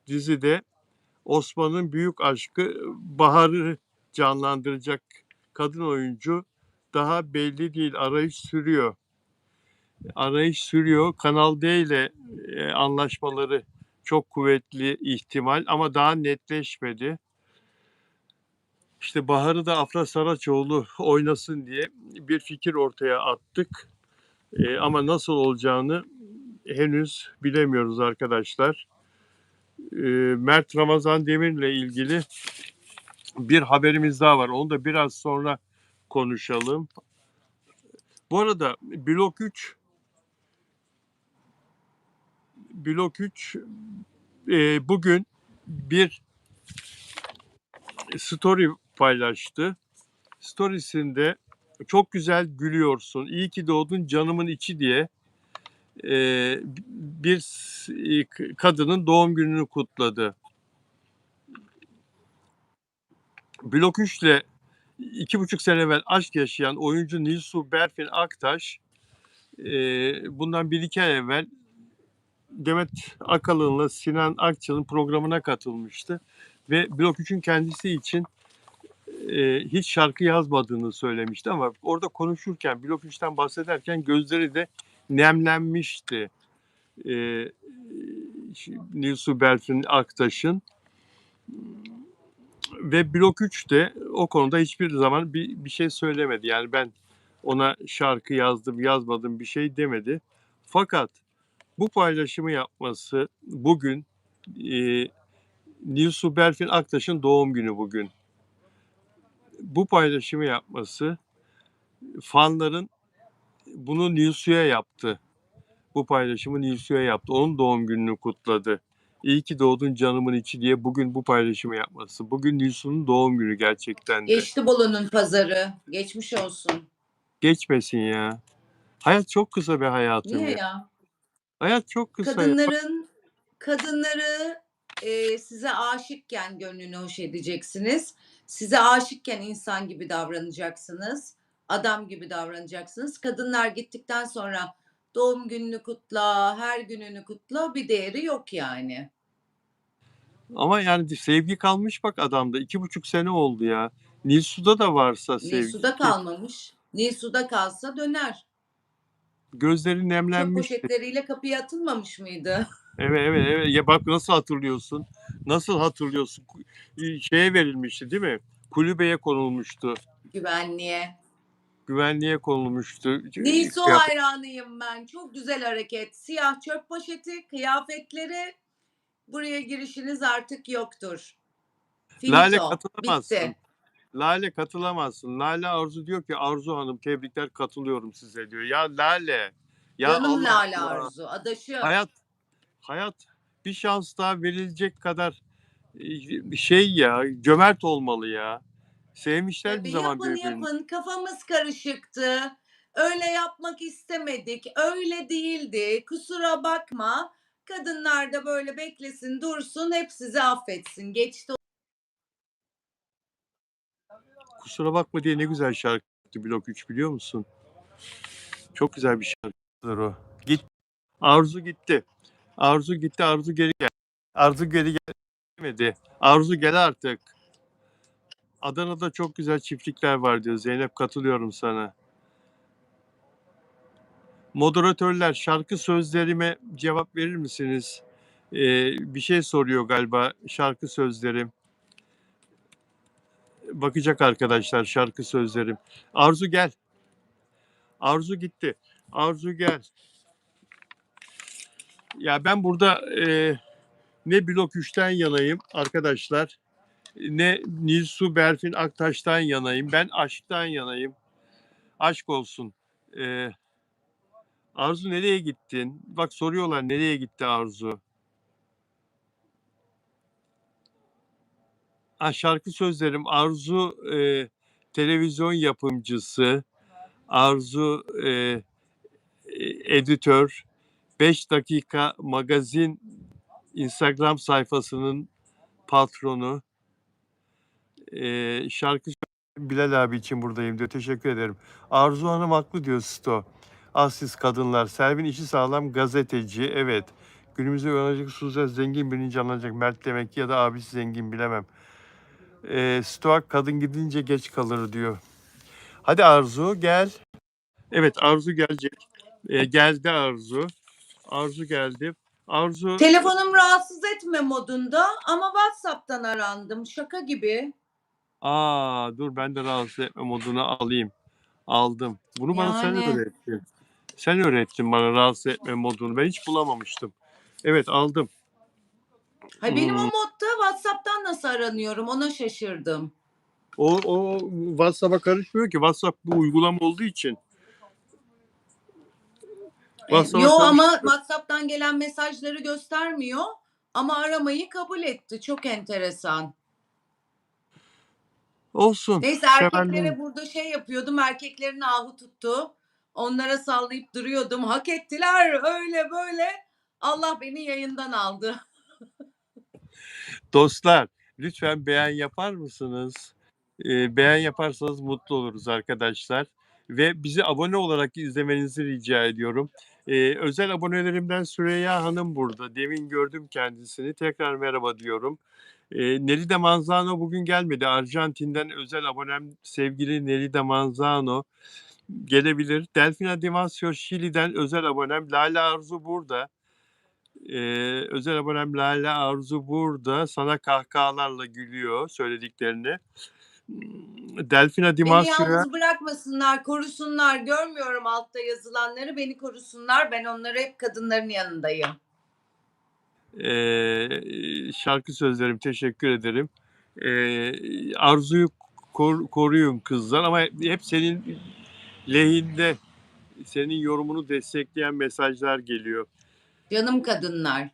dizide Osman'ın büyük aşkı Bahar'ı canlandıracak kadın oyuncu daha belli değil. Arayış sürüyor. Kanal D ile anlaşmaları çok kuvvetli ihtimal ama daha netleşmedi. İşte Bahar'ı da Afra Saraçoğlu oynasın diye bir fikir ortaya attık. Ama nasıl olacağını henüz bilemiyoruz arkadaşlar. Mert Ramazan Demir'le ilgili bir haberimiz daha var. Onu da biraz sonra konuşalım. Bu arada Blok 3 bugün bir story paylaştı. Storiesinde çok güzel gülüyorsun, iyi ki doğdun canımın içi diye bir kadının doğum gününü kutladı. Blok 3 ile 2,5 sene evvel aşk yaşayan oyuncu Nilsu Berfin Aktaş bundan 1-2 ay evvel Demet Akalın'la Sinan Akçıl'ın programına katılmıştı ve Blok 3'ün kendisi için hiç şarkı yazmadığını söylemişti ama orada konuşurken Blok 3'ten bahsederken gözleri de nemlenmişti Nilsu Berfin Aktaş'ın ve Blok 3 de o konuda hiçbir zaman bir şey söylemedi. Yani ben ona şarkı yazdım yazmadım bir şey demedi. Fakat bu paylaşımı yapması bugün Nilsu Berfin Aktaş'ın doğum günü bugün. Bu paylaşımı yapması fanların bunu Nilsu'ya yaptı. Bu paylaşımı Nilsu'ya yaptı. Onun doğum gününü kutladı. İyi ki doğdun canımın içi diye bugün bu paylaşımı yapması. Bugün Nilsu'nun doğum günü gerçekten de. Geçti Bolu'nun pazarı. Geçmiş olsun. Geçmesin ya. Hayat çok kısa be hayatım Niye ya. ya? Hayat çok kısa ya. Kadınları, size aşıkken gönlünü hoş edeceksiniz. Size aşıkken insan gibi davranacaksınız. Adam gibi davranacaksınız. Kadınlar gittikten sonra doğum gününü kutla, her gününü kutla, bir değeri yok yani. Ama yani sevgi kalmış bak adamda. 2,5 sene oldu ya. Nilsu'da da varsa sevgi. Nilsu'da kalmamış. Nilsu'da kalsa döner. Gözleri Çöp nemlenmişti. poşetleriyle kapıya atılmamış mıydı? Evet evet evet. Ya bak nasıl hatırlıyorsun? Nasıl hatırlıyorsun? Şeye verilmişti değil mi? Kulübeye konulmuştu. Güvenliğe. Güvenliğe konulmuştu. Nilsu Kıyafet. hayranıyım ben. Çok güzel hareket. Siyah çöp poşeti, kıyafetleri. Buraya girişiniz artık yoktur. Lale Finito. katılamazsın. Bitti. Lale katılamazsın. Lale Arzu diyor ki Arzu Hanım tebrikler katılıyorum size diyor. Ya Lale. Ya Canım Allah Lale Allah. Arzu. Adaşım. Hayat bir şans daha verilecek kadar bir şey ya. Cömert olmalı ya. Sevmişler bir Tabii zaman yapın birbirini. yapın. Kafamız karışıktı. Öyle yapmak istemedik. Öyle değildi. Kusura bakma. Kadınlar da böyle beklesin, dursun. Hep sizi affetsin. Geçti. Kusura bakma diye ne güzel şarkıydı Blok 3 biliyor musun? Çok güzel bir şarkıdır o. Git. Arzu gitti. Arzu gitti. Arzu geri gel. Arzu geri gel. Demedi. Arzu gel artık. Adana'da çok güzel çiftlikler var diyor. Zeynep katılıyorum sana. Moderatörler şarkı sözlerime cevap verir misiniz? Bir şey soruyor galiba şarkı sözlerim. Bakacak arkadaşlar şarkı sözlerim. Arzu gel. Arzu gitti. Arzu gel. Ya ben burada ne Blok 3'ten yanayım arkadaşlar, ne Nilsu Berfin Aktaş'tan yanayım. Ben aşktan yanayım. Aşk olsun. Arzu nereye gittin? Bak soruyorlar nereye gitti Arzu? Şarkı sözlerim. Arzu televizyon yapımcısı. Arzu editör. 5 dakika magazin Instagram sayfasının patronu. Şarkı Bilal abi için buradayım diyor. Teşekkür ederim. Arzu Hanım haklı diyor Sto. Siz kadınlar. Selvin işi sağlam gazeteci. Evet. Günümüzde uyanacak Suzer zengin birini canlanacak. Mert demek ki ya da abisi zengin bilemem. Stoak kadın gidince geç kalır diyor. Hadi Arzu gel. Evet Arzu gelecek. Geldi Arzu. Arzu geldi. Arzu Telefonum rahatsız etme modunda ama WhatsApp'tan arandım. Şaka gibi. dur ben de rahatsız etme moduna alayım. Aldım. Bunu bana sen Yani öğrettin. Sen öğrettin bana rahatsız etme modunu. Ben hiç bulamamıştım. Evet aldım. benim o modda WhatsApp'tan nasıl aranıyorum ona şaşırdım. O WhatsApp'a karışmıyor ki. WhatsApp bu uygulama olduğu için. WhatsApp'a Ama karışmıyor. WhatsApp'tan gelen mesajları göstermiyor ama aramayı kabul etti. Çok enteresan. Olsun. Neyse Sevenler. erkeklere burada şey yapıyordum. Erkeklerin ahı tuttu. Onlara sallayıp duruyordum. Hak ettiler öyle böyle. Allah beni yayından aldı. Dostlar lütfen beğen yapar mısınız? Beğen yaparsanız mutlu oluruz arkadaşlar. Ve bizi abone olarak izlemenizi rica ediyorum. Özel abonelerimden Süreyya Hanım burada. Demin gördüm kendisini. Tekrar merhaba diyorum. Nerida Manzano bugün gelmedi. Arjantin'den özel abonem sevgili Nerida Manzano gelebilir. Delfina Dimasio Şili'den özel abonem Lale Arzu burada. Özel abonem Lale Arzu burada. Sana kahkahalarla gülüyor söylediklerini. Delfina Beni Dimasio'ya yalnız bırakmasınlar, korusunlar. Görmüyorum altta yazılanları. Beni korusunlar. Ben onları hep kadınların yanındayım. şarkı sözlerim teşekkür ederim. Arzu'yu koruyun kızlar ama hep senin lehinde, senin yorumunu destekleyen mesajlar geliyor. Canım kadınlar.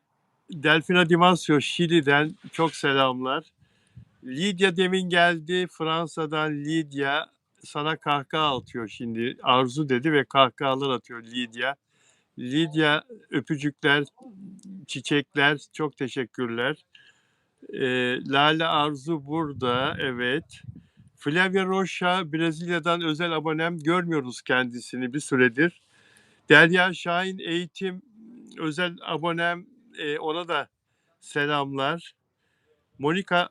Delfina Dimasio Şili'den çok selamlar. Lidya demin geldi. Fransa'dan Lidya sana kahkaha atıyor şimdi. Arzu dedi ve kahkahalar atıyor Lidya. Lidya öpücükler, çiçekler. Çok teşekkürler. Lale Arzu burada. Evet. Flavia Rocha Brezilya'dan özel abonem. Görmüyoruz kendisini bir süredir. Derya Şahin Eğitim özel abonem. Ona da selamlar. Monica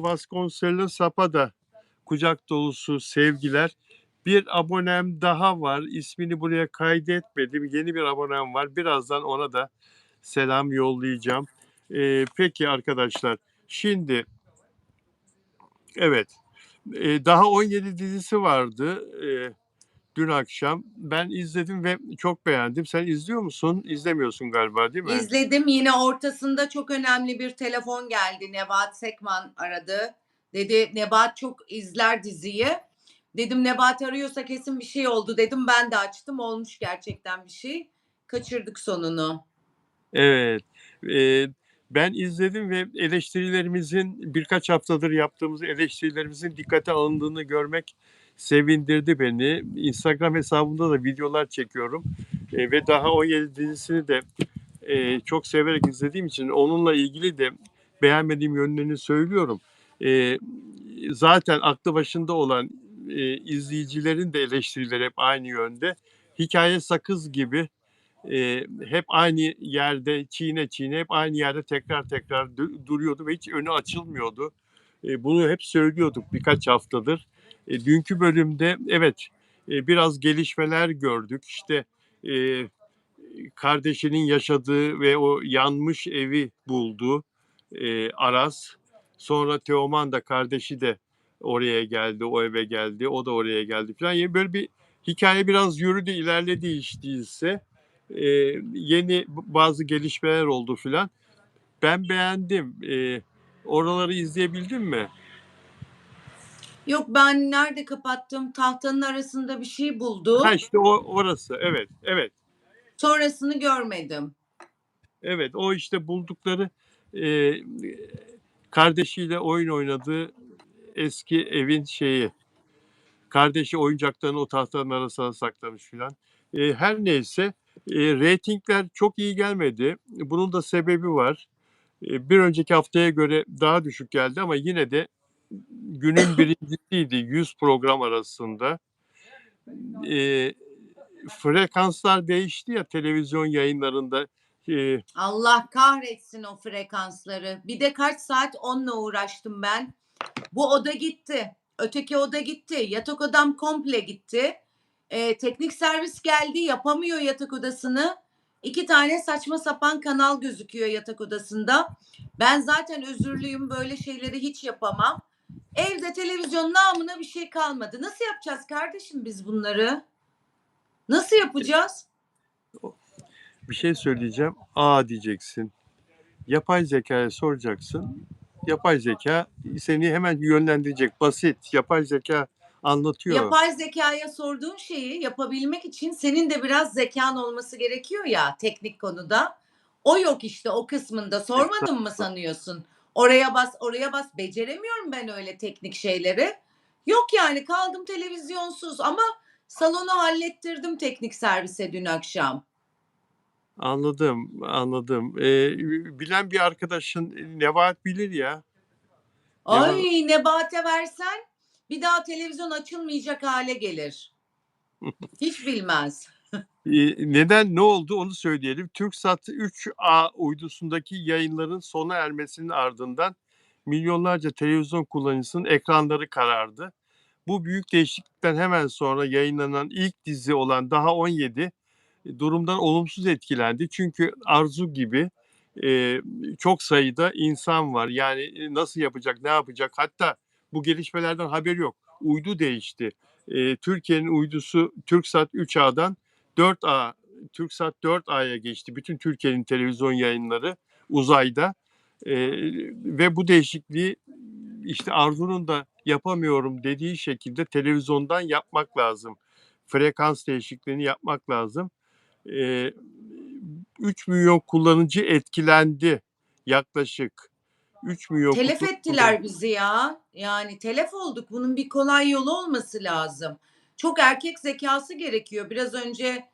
Vasconcelosap'a da kucak dolusu sevgiler. Bir abonem daha var. İsmini buraya kaydetmedim. Yeni bir abonem var. Birazdan ona da selam yollayacağım. Peki arkadaşlar. Şimdi evet. Daha 17 dizisi vardı. Dün akşam. Ben izledim ve çok beğendim. Sen izliyor musun? İzlemiyorsun galiba değil mi? İzledim. Yine ortasında çok önemli bir telefon geldi. Nebahat Sekman aradı. Dedi Nebahat çok izler diziyi. Dedim Nebahat arıyorsa kesin bir şey oldu dedim. Ben de açtım. Olmuş gerçekten bir şey. Kaçırdık sonunu. Evet. Ben izledim ve eleştirilerimizin birkaç haftadır yaptığımız eleştirilerimizin dikkate alındığını görmek sevindirdi beni. Instagram hesabımda da videolar çekiyorum. Ve daha 17 dizisini de çok severek izlediğim için onunla ilgili de beğenmediğim yönlerini söylüyorum. Zaten aklı başında olan izleyicilerin de eleştirileri hep aynı yönde. Hikaye sakız gibi. hep aynı yerde çiğne çiğne hep aynı yerde tekrar duruyordu ve hiç önü açılmıyordu. Bunu hep söylüyorduk birkaç haftadır. Dünkü bölümde evet, biraz gelişmeler gördük. İşte, kardeşinin yaşadığı ve o yanmış evi buldu, Aras. Sonra Teoman da kardeşi de oraya geldi, o eve geldi, o da oraya geldi filan. Böyle bir hikaye biraz yürüdü, ilerledi hiç değilse. Yeni bazı gelişmeler oldu filan. Ben beğendim. Oraları izleyebildin mi? Yok, ben nerede kapattım? Tahtanın arasında bir şey Ha, buldu. işte orası. Evet, evet. Sonrasını görmedim. Evet, o işte buldukları, eee, kardeşiyle oyun oynadığı eski evin şeyi. Kardeşi oyuncaklarını o tahtanın arasına saklamış filan. Her neyse, reytingler çok iyi gelmedi. Bunun da sebebi var. Bir önceki haftaya göre daha düşük geldi ama yine de günün birincisiydi 100 program arasında. Eee, Frekanslar değişti ya televizyon yayınlarında. Allah kahretsin o frekansları. Bir de kaç saat onunla uğraştım ben. Bu oda gitti. Öteki oda gitti. Yatak odam komple gitti. Teknik servis geldi. Yapamıyor yatak odasını. 2 tane saçma sapan kanal gözüküyor yatak odasında. Ben zaten özürlüyüm. Böyle şeyleri hiç yapamam. Evde televizyon namına bir şey kalmadı. Nasıl yapacağız kardeşim biz bunları? Nasıl yapacağız? Bir şey söyleyeceğim. A diyeceksin. Yapay zekaya soracaksın. Yapay zeka seni hemen yönlendirecek. Basit. Yapay zeka anlatıyor. Yapay zekaya sorduğun şeyi yapabilmek için senin de biraz zekan olması gerekiyor ya teknik konuda. O yok işte o kısmında. Sormadın mı sanıyorsun? Oraya bas, oraya bas. Beceremiyorum ben öyle teknik şeyleri. Yok yani kaldım televizyonsuz ama salonu hallettirdim teknik servise dün akşam. Anladım, anladım. Bilen bir arkadaşın Nebahat bilir ya. Nebahat, Ay Nebat'e versen bir daha televizyon açılmayacak hale gelir. Hiç bilmez. neden ne oldu onu söyleyelim. TürkSat 3A uydusundaki yayınların sona ermesinin ardından milyonlarca televizyon kullanıcısının ekranları karardı. Bu büyük değişiklikten hemen sonra yayınlanan ilk dizi olan Daha 17 durumdan olumsuz etkilendi. Çünkü Arzu gibi e, çok sayıda insan var. Yani nasıl yapacak, ne yapacak? Hatta bu gelişmelerden haberi yok. Uydu değişti. Türkiye'nin uydusu TürkSat 3A'dan 4A, TürkSat 4A'ya geçti. Bütün Türkiye'nin televizyon yayınları uzayda. Ve bu değişikliği işte Arzu'nun da yapamıyorum dediği şekilde televizyondan yapmak lazım. Frekans değişikliğini yapmak lazım. 3 milyon kullanıcı etkilendi yaklaşık. 3 milyon Telef kullanıcı. ettiler bizi ya. Yani telef olduk. Bunun bir kolay yolu olması lazım. Çok erkek zekası gerekiyor. Biraz önce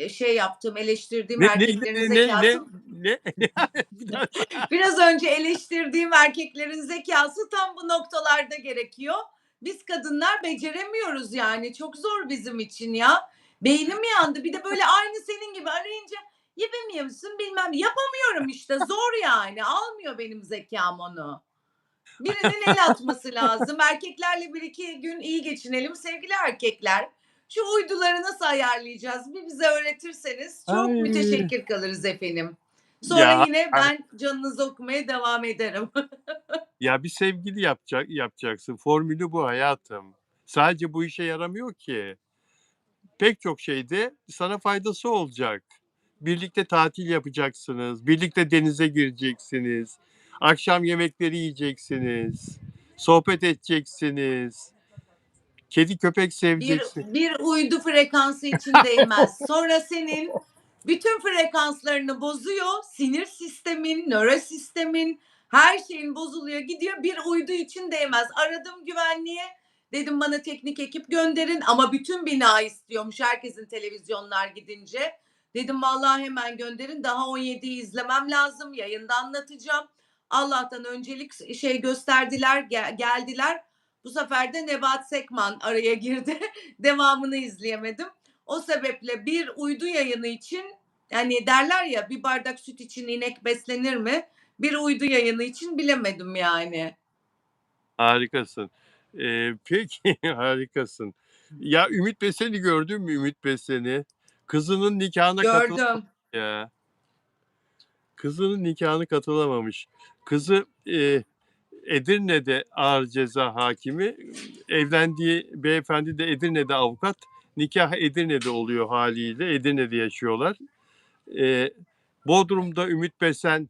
şey yaptım, eleştirdiğim Ne ne erkeklerin ne ne zekası. ne ne? Bir daha Biraz önce eleştirdiğim erkeklerin zekası tam bu noktalarda gerekiyor. Biz kadınlar beceremiyoruz yani. Çok zor bizim için ya. Beynim yandı. Bir de böyle aynı senin gibi arayınca yapamıyor musun bilmem. Yapamıyorum işte. Zor yani. Almıyor benim zekam onu. Birinin el atması lazım. Erkeklerle bir iki gün iyi geçinelim. Sevgili erkekler, şu uyduları nasıl ayarlayacağız? Bir bize öğretirseniz çok Ay. müteşekkir kalırız efendim. Sonra Ya yine ben canınızı okumaya devam ederim. ya bir sevgili yapacaksın. Formülü bu hayatım. Sadece bu işe yaramıyor ki. Pek çok şeyde sana faydası olacak. Birlikte tatil yapacaksınız. Birlikte denize gireceksiniz. Akşam yemekleri yiyeceksiniz. Sohbet edeceksiniz. Kedi köpek Bir, seveceksin. bir uydu frekansı için değmez. Sonra senin bütün frekanslarını bozuyor. Sinir sistemin, nörosistemin, her şeyin bozuluyor. Gidiyor bir uydu için değmez. Aradım güvenliğe. Dedim bana teknik ekip gönderin ama bütün bina istiyormuş herkesin televizyonlar gidince. Dedim vallahi hemen gönderin. Daha 17'yi izlemem lazım. Yayında anlatacağım. Allah'tan öncelik şey gösterdiler, geldiler. Bu sefer de Nebat Sekman araya girdi. Devamını izleyemedim. O sebeple bir uydu yayını için, hani derler ya, bir bardak süt için inek beslenir mi? Bir uydu yayını için bilemedim yani. Harikasın. Peki harikasın. Ya Ümit Besen'i gördün mü Ümit Besen'i? Kızının nikahına Gördüm. ya. Kızının nikahına katılamamış. Kızı Edirne'de ağır ceza hakimi. Evlendiği beyefendi de Edirne'de avukat. Nikah Edirne'de oluyor haliyle. Edirne'de yaşıyorlar. Bodrum'da Ümit Besen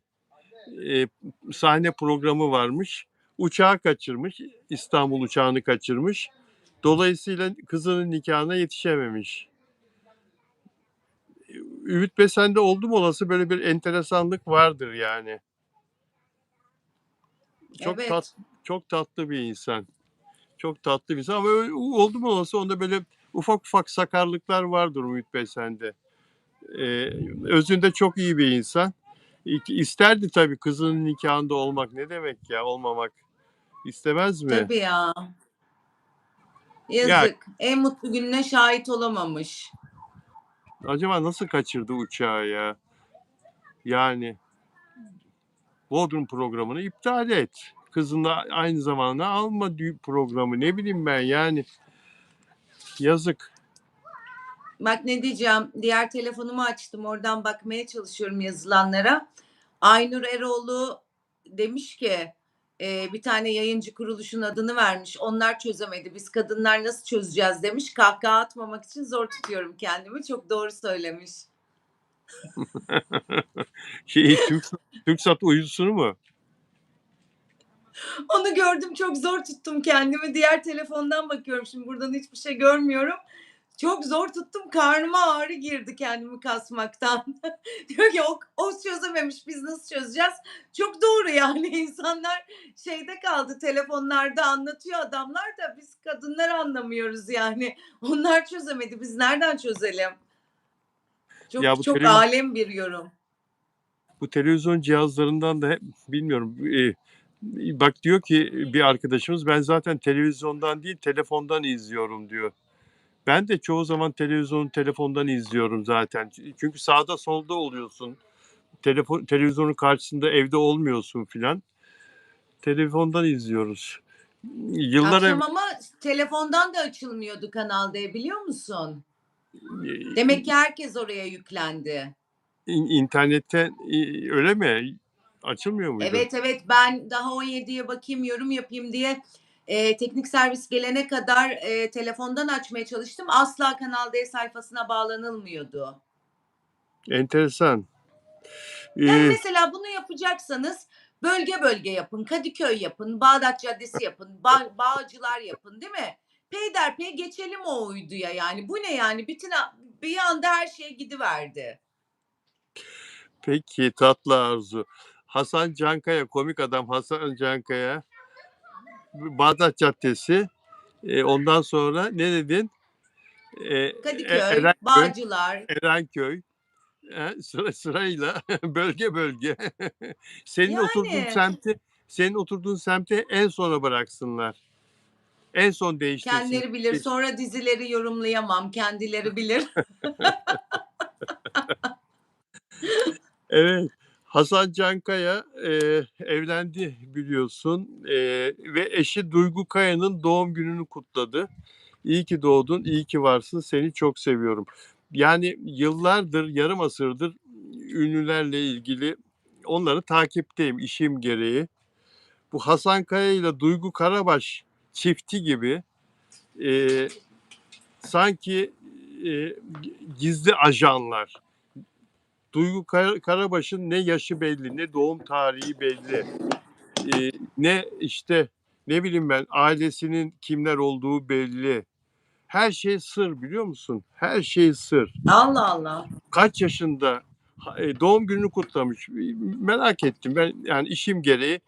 sahne programı varmış. Uçağı kaçırmış. İstanbul uçağını kaçırmış. Dolayısıyla kızının nikahına yetişememiş. Ümit Besen'de oldu mu olası böyle bir enteresanlık vardır yani. Evet. Çok tatlı bir insan. Çok tatlı bir insan ama oldu mu olası onda böyle ufak ufak sakarlıklar vardır Ümit Besen'de. Özünde çok iyi bir insan. İsterdi tabii kızının nikahında olmak. Ne demek ya olmamak? İstemez mi? Tabii ya. Ya Yazık. En mutlu gününe şahit olamamış. acaba nasıl kaçırdı uçağı ya? Yani Bodrum programını iptal et. Kızınla aynı zamanda alma programı. Ne bileyim ben yani. Yazık. Bak ne diyeceğim. Diğer telefonumu açtım. Oradan bakmaya çalışıyorum yazılanlara. Aynur Eroğlu demiş ki bir tane yayıncı kuruluşun adını vermiş. Onlar çözemedi. Biz kadınlar nasıl çözeceğiz demiş. Kahkaha atmamak için zor tutuyorum kendimi. Çok doğru söylemiş. TürkSat uydusu mu? Onu gördüm, çok zor tuttum kendimi. Diğer telefondan bakıyorum. Şimdi buradan hiçbir şey görmüyorum. Çok zor tuttum. Karnıma ağrı girdi kendimi kasmaktan. Diyor ki o çözememiş. Biz nasıl çözeceğiz? Çok doğru yani. İnsanlar şeyde kaldı. Telefonlarda anlatıyor adamlar da biz kadınlar anlamıyoruz yani. Onlar çözemedi. Biz nereden çözelim? Ya Çok çok alem bir yorum. bu televizyon cihazlarından da hep bilmiyorum. Bak diyor ki bir arkadaşımız ben zaten televizyondan değil telefondan izliyorum diyor. Ben de çoğu zaman telefondan izliyorum zaten. Çünkü sağda solda oluyorsun. Televizyonun karşısında evde olmuyorsun filan. Telefondan izliyoruz. Yıllar Akşam ama telefondan da açılmıyordu Kanal D, biliyor musun? Demek ki herkes oraya yüklendi. internette öyle mi? Açılmıyor muydu? Evet, ben daha 17'ye bakayım yorum yapayım diye teknik servis gelene kadar telefondan açmaya çalıştım. Asla Kanal D sayfasına bağlanılmıyordu. Enteresan. Yani mesela bunu yapacaksanız bölge bölge yapın. Kadıköy yapın, Bağdat Caddesi yapın, Bağcılar yapın, değil mi? Peyderpey geçelim o uyduya yani. Bu ne yani? Bir anda her şey gidiverdi. Peki tatlı arzu. Hasan Cankaya, komik adam Hasan Cankaya. Bağdat Caddesi. Ondan sonra ne dedin? Kadıköy, Erenköy. Bağcılar. Erenköy. Sırayla bölge bölge. Yani Senin oturduğun semti en sona bıraksınlar. En son değiştirsin. kendileri bilir. Sonra dizileri yorumlayamam. Kendileri bilir. Evet. Hasan Cankaya evlendi biliyorsun ve eşi Duygu Kaya'nın doğum gününü kutladı. İyi ki doğdun, iyi ki varsın, seni çok seviyorum. Yani yıllardır, yarım asırdır ünlülerle ilgili onları takipteyim işim gereği. Bu Hasan Kaya ile Duygu Karabaş çifti gibi sanki gizli ajanlar. Duygu Karabaş'ın ne yaşı belli, ne doğum tarihi belli, ne işte ne bileyim ben ailesinin kimler olduğu belli. Her şey sır biliyor musun? Her şey sır. Allah Allah. Kaç yaşında doğum gününü kutlamış. Merak ettim ben yani işim gereği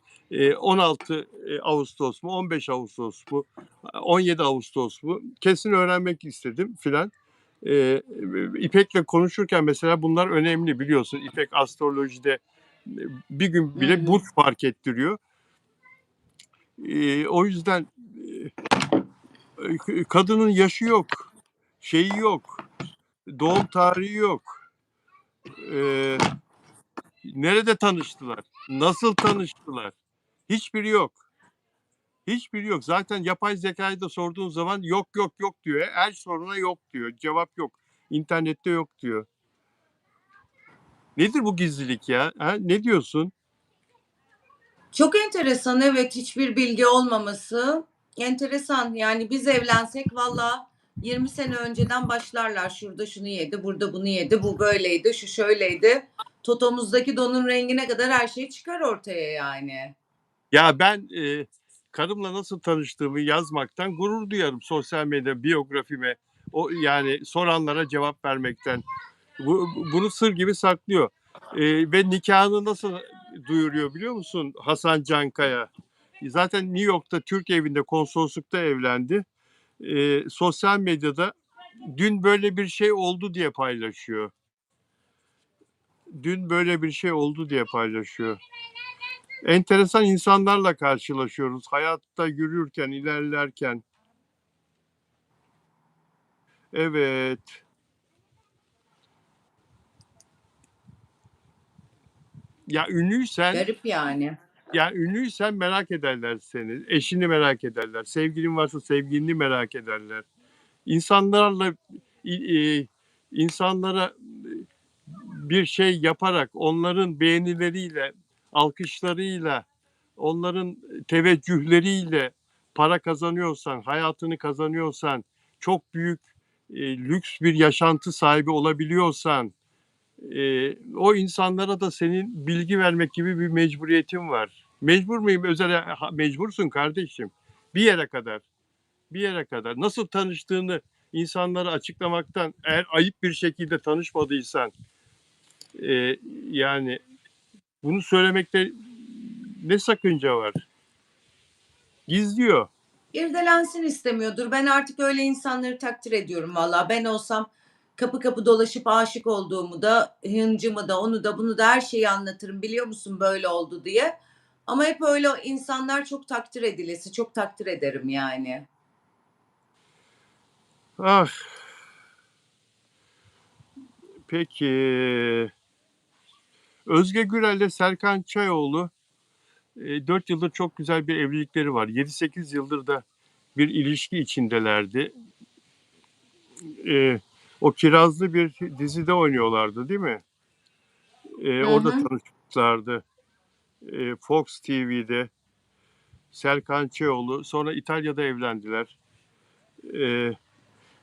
16 Ağustos mu 15 Ağustos mu 17 Ağustos mu kesin öğrenmek istedim filan. İpek'le konuşurken mesela bunlar önemli biliyorsun. İpek astrolojide bir gün bile burç fark ettiriyor. O yüzden kadının yaşı yok, şeyi yok. Doğum tarihi yok. Nerede tanıştılar? Nasıl tanıştılar? Hiçbiri yok. Hiçbiri yok. Zaten yapay zekayı da sorduğun zaman yok yok yok diyor. Her soruna yok diyor. Cevap yok. İnternette yok diyor. Nedir bu gizlilik ya? Ha? Ne diyorsun? Çok enteresan, evet, hiçbir bilgi olmaması enteresan. Yani biz evlensek valla 20 sene önceden başlarlar. Şurada şunu yedi, burada bunu yedi, bu böyleydi, şu şöyleydi. Totomuzdaki donun rengine kadar her şey çıkar ortaya yani. Ya ben karımla nasıl tanıştığımı yazmaktan gurur duyarım sosyal medya biyografime. O yani soranlara cevap vermekten. Bunu sır gibi saklıyor. Ve nikahını nasıl duyuruyor biliyor musun Hasan Cankaya? Zaten New York'ta Türk evinde konsoloslukta evlendi. Sosyal medyada dün böyle bir şey oldu diye paylaşıyor. Dün böyle bir şey oldu diye paylaşıyor. Enteresan insanlarla karşılaşıyoruz. Hayatta yürürken, ilerlerken. Evet. Ya ünlüysen, Garip yani. ya ünlüysen merak ederler seni. Eşini merak ederler. Sevgilin varsa sevgilini merak ederler. İnsanlarla insanlara bir şey yaparak, onların beğenileriyle, alkışlarıyla, onların teveccühleriyle para kazanıyorsan, hayatını kazanıyorsan, çok büyük lüks bir yaşantı sahibi olabiliyorsan, o insanlara da senin bilgi vermek gibi bir mecburiyetin var. Mecbur muyum? Mecbursun kardeşim. Bir yere kadar. Bir yere kadar. Nasıl tanıştığını insanlara açıklamaktan, eğer ayıp bir şekilde tanışmadıysan, yani bunu söylemekte ne sakınca var? Gizliyor. İrdelensin istemiyordur. Ben artık öyle insanları takdir ediyorum valla. Ben olsam kapı kapı dolaşıp aşık olduğumu da, hıncımı da, onu da, bunu da her şeyi anlatırım. Biliyor musun böyle oldu diye. Ama hep öyle insanlar çok takdir edilesi, çok takdir ederim yani. Ah, peki. Özge Gürel ile Serkan Çayoğlu 4 yıldır çok güzel bir evlilikleri var. 7-8 yıldır da bir ilişki içindelerdi. O Kirazlı bir dizide oynuyorlardı değil mi? Hı Orada hı. tanışmışlardı. Fox TV'de Serkan Çayoğlu. Sonra İtalya'da evlendiler. E,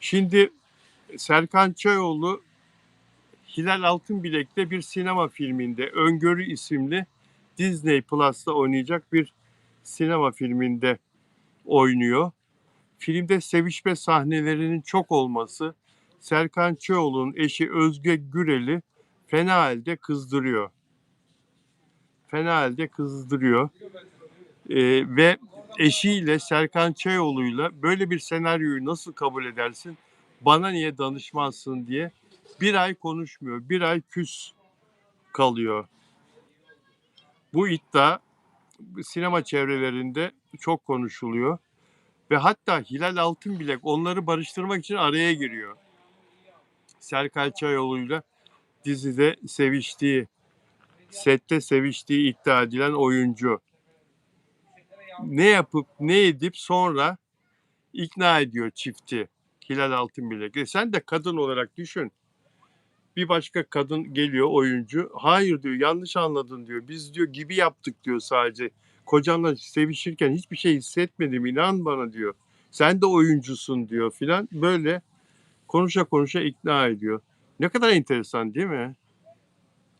Şimdi Serkan Çayoğlu Hilal Altınbilek'te bir sinema filminde Öngörü isimli Disney Plus'ta oynayacak bir sinema filminde oynuyor. Filmde sevişme sahnelerinin çok olması Serkan Çayoğlu'nun eşi Özge Gürel'i fena halde kızdırıyor. Fena halde kızdırıyor. Ve eşiyle Serkan Çayoğlu'yla böyle bir senaryoyu nasıl kabul edersin? Bana niye danışmazsın diye bir ay konuşmuyor. Bir ay küs kalıyor. Bu iddia sinema çevrelerinde çok konuşuluyor. Ve hatta Hilal Altınbilek onları barıştırmak için araya giriyor. Serkan Çayoğlu'yla dizide seviştiği, sette seviştiği iddia edilen oyuncu. Ne yapıp ne edip sonra ikna ediyor çifti Hilal Altınbilek. Sen de kadın olarak düşün. Bir başka kadın geliyor oyuncu. Hayır diyor, yanlış anladın diyor. Biz diyor gibi yaptık diyor sadece. Kocanla sevişirken hiçbir şey hissetmedim, inan bana diyor. Sen de oyuncusun diyor filan. Böyle konuşa konuşa ikna ediyor. Ne kadar enteresan değil mi?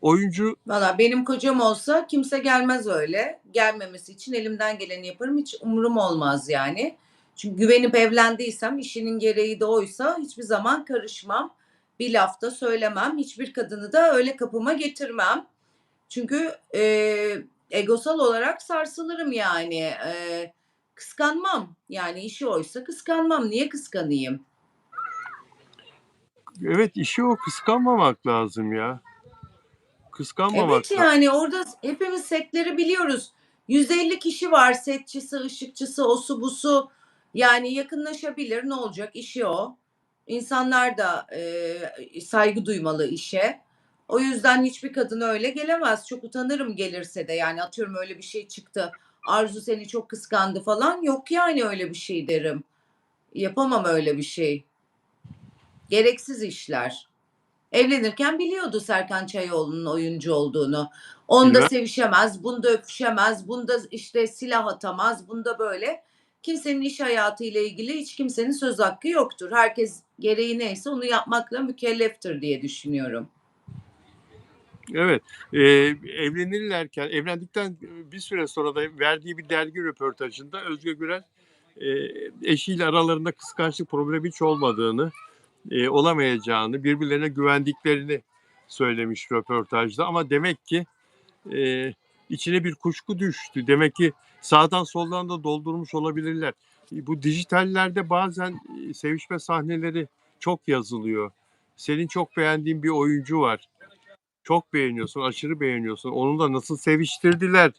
Oyuncu Valla benim kocam olsa kimse gelmez öyle. Gelmemesi için elimden geleni yaparım. Hiç umurum olmaz yani. Çünkü güvenip evlendiysem, işinin gereği de oysa hiçbir zaman karışmam. Bir laf da söylemem. Hiçbir kadını da öyle kapıma getirmem. Çünkü egosal olarak sarsılırım yani. Kıskanmam. Yani işi oysa kıskanmam. Niye kıskanayım? evet, işi o, kıskanmamak lazım ya. Evet, Kıskanmamak lazım. yani orada hepimiz setleri biliyoruz. 150 kişi var, setçisi, ışıkçısı, osu busu. Yani yakınlaşabilir, ne olacak, işi o. İnsanlar da saygı duymalı işe. O yüzden hiçbir kadın öyle gelemez. Çok utanırım gelirse de, yani atıyorum öyle bir şey çıktı. Arzu seni çok kıskandı falan. Yok yani öyle bir şey derim. Yapamam öyle bir şey. Gereksiz işler. Evlenirken biliyordu Serkan Çayoğlu'nun oyuncu olduğunu. Onda Bilmem. sevişemez, bunda öpüşemez, bunda işte silah atamaz, bunda böyle. Kimsenin iş hayatıyla ilgili hiç kimsenin söz hakkı yoktur. Herkes gereği neyse onu yapmakla mükelleftir diye düşünüyorum. Evet. Evlendikten bir süre sonra da verdiği bir dergi röportajında Özge Gürel eşiyle aralarında kıskançlık problemi hiç olmadığını, olamayacağını, birbirlerine güvendiklerini söylemiş röportajda. Ama demek ki içine bir kuşku düştü. Demek ki sağdan soldan da doldurmuş olabilirler. Bu dijitallerde bazen sevişme sahneleri çok yazılıyor. Senin çok beğendiğin bir oyuncu var. Çok beğeniyorsun, aşırı beğeniyorsun. Onu da nasıl seviştirdiler?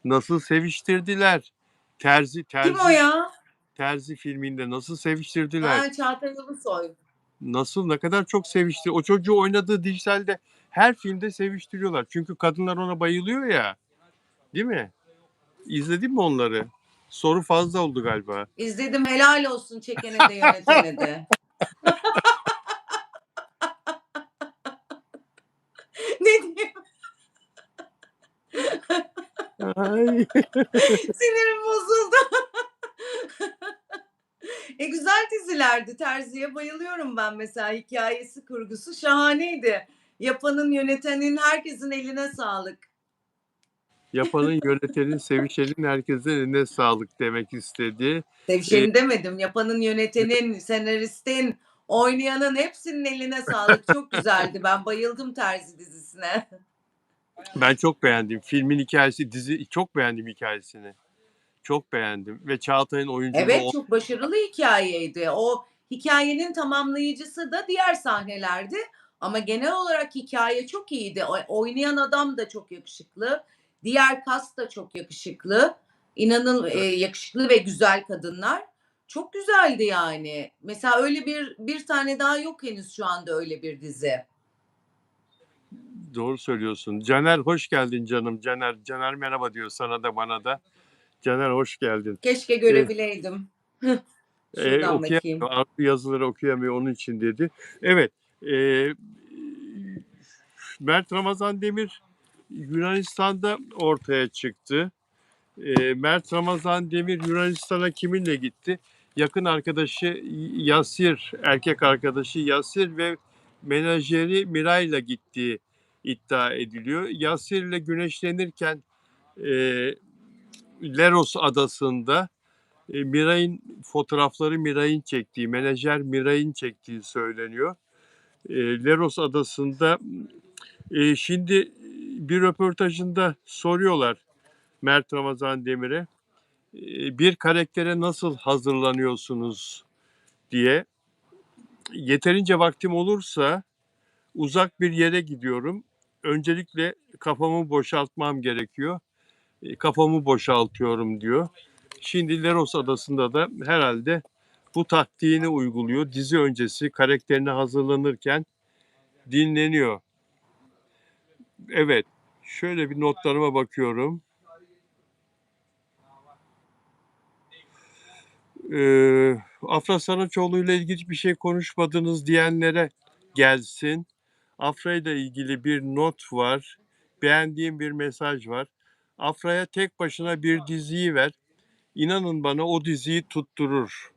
Nasıl seviştirdiler? Terzi, Kim o Terzi, ya? Terzi filminde nasıl seviştirdiler? Ha, Çağatay Ulusoy. Nasıl, ne kadar çok sevişti. O çocuğu oynadığı dijitalde her filmde seviştiriyorlar. Çünkü kadınlar ona bayılıyor ya. Değil mi? İzledin mi onları? Soru fazla oldu galiba. İzledim, helal olsun çekene de yönetene de. Ne diyeyim? Ay. Sinirim bozuldu. Güzel dizilerdi. Terzi'ye bayılıyorum ben mesela. Hikayesi, kurgusu şahaneydi. Yapanın, yönetenin, herkesin eline sağlık. Yapanın, yönetenin, sevişenin herkesin eline sağlık demek istedi. Ee, Sevişeni demedim. Yapanın, yönetenin, senaristin, oynayanın hepsinin eline sağlık. Çok güzeldi. Ben bayıldım Terzi dizisine. Ben çok beğendim. Filmin hikayesi, dizi çok beğendim hikayesini. Çok beğendim. Ve Çağatay'ın oyunculuğu Evet, çok başarılı hikâyeydi. O hikâyenin tamamlayıcısı da diğer sahnelerdi ama genel olarak hikâye çok iyiydi. Oynayan adam da çok yakışıklı. Diğer cast da çok yakışıklı. İnanın yakışıklı ve güzel kadınlar. Çok güzeldi yani. Mesela öyle bir tane daha yok henüz şu anda öyle bir dizi. doğru söylüyorsun. Caner hoş geldin canım. Caner merhaba diyor sana da bana da. Caner hoş geldin. Keşke Ee, görebileydim. Şuradan Okuyamıyor. bakayım. Arzu yazıları okuyamıyor onun için dedi. Evet. E, Mert Ramazan Demir Yunanistan'da ortaya çıktı. Mert Ramazan Demir Yunanistan'a kiminle gitti? Yakın arkadaşı Yasir, erkek arkadaşı Yasir ve menajeri Miray'la gittiği iddia ediliyor. Yasir'le güneşlenirken e, Leros adasında Miray'ın fotoğrafları Miray'ın çektiği, menajer Miray'ın çektiği söyleniyor. Leros adasında şimdi bir röportajında soruyorlar Mert Ramazan Demir'e bir karaktere nasıl hazırlanıyorsunuz diye. Yeterince vaktim olursa uzak bir yere gidiyorum. Öncelikle kafamı boşaltmam gerekiyor. Kafamı boşaltıyorum diyor. Şimdi Leros Adası'nda da herhalde bu taktiğini uyguluyor. Dizi öncesi karakterine hazırlanırken dinleniyor. Evet, şöyle bir notlarıma bakıyorum. Afra Saraçoğlu ile ilgili bir şey konuşmadınız diyenlere gelsin. Afra ile ilgili bir not var. Beğendiğim bir mesaj var. Afra'ya tek başına bir diziyi ver. İnanın bana o diziyi tutturur.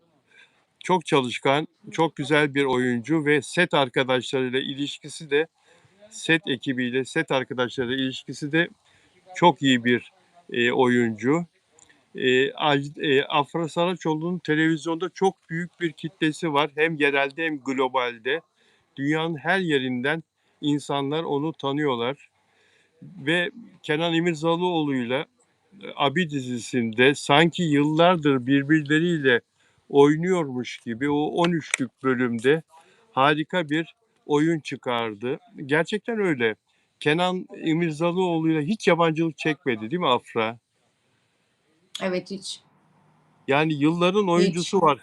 Çok çalışkan, çok güzel bir oyuncu ve set arkadaşlarıyla ilişkisi de set ekibiyle, set arkadaşlarıyla ilişkisi de çok iyi bir oyuncu. Afra Saraçoğlu'nun televizyonda çok büyük bir kitlesi var. Hem yerelde hem globalde. Dünyanın her yerinden insanlar onu tanıyorlar. Ve Kenan İmirzalıoğlu'yla Abi dizisinde sanki yıllardır birbirleriyle oynuyormuş gibi o 13'lük bölümde harika bir oyun çıkardı. Gerçekten öyle. Kenan İmirzalıoğlu'yla hiç yabancılık çekmedi değil mi Afra? Evet, hiç. Yani yılların Hiç. oyuncusu var.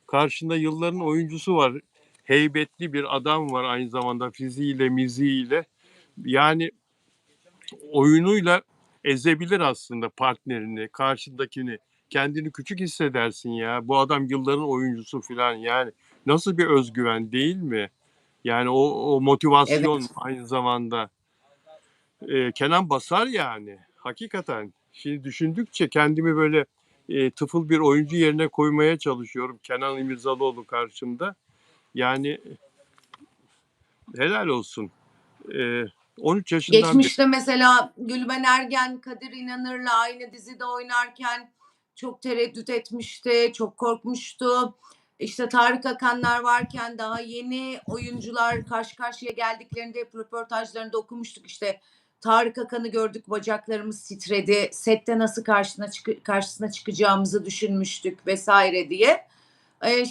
Karşında yılların oyuncusu var. heybetli bir adam var aynı zamanda fiziğiyle, miziğiyle. Yani oyunuyla ezebilir aslında partnerini, karşındakini. Kendini küçük hissedersin ya. Bu adam yılların oyuncusu filan yani. Nasıl bir özgüven değil mi? Yani o motivasyon Evet. aynı zamanda. Kenan basar yani. Hakikaten. Şimdi düşündükçe kendimi böyle tıfıl bir oyuncu yerine koymaya çalışıyorum. Kenan İmirzalıoğlu karşımda. Yani helal olsun. E, 13 yaşından beri. Geçmişte mesela Gülben Ergen, Kadir İnanır'la aynı dizide oynarken çok tereddüt etmişti, çok korkmuştu. İşte Tarık Akanlar varken daha yeni oyuncular karşı karşıya geldiklerinde hep röportajlarında okumuştuk işte. Tarık Akan'ı gördük, bacaklarımız titredi. Sette nasıl karşısına çıkacağımızı düşünmüştük vesaire diye.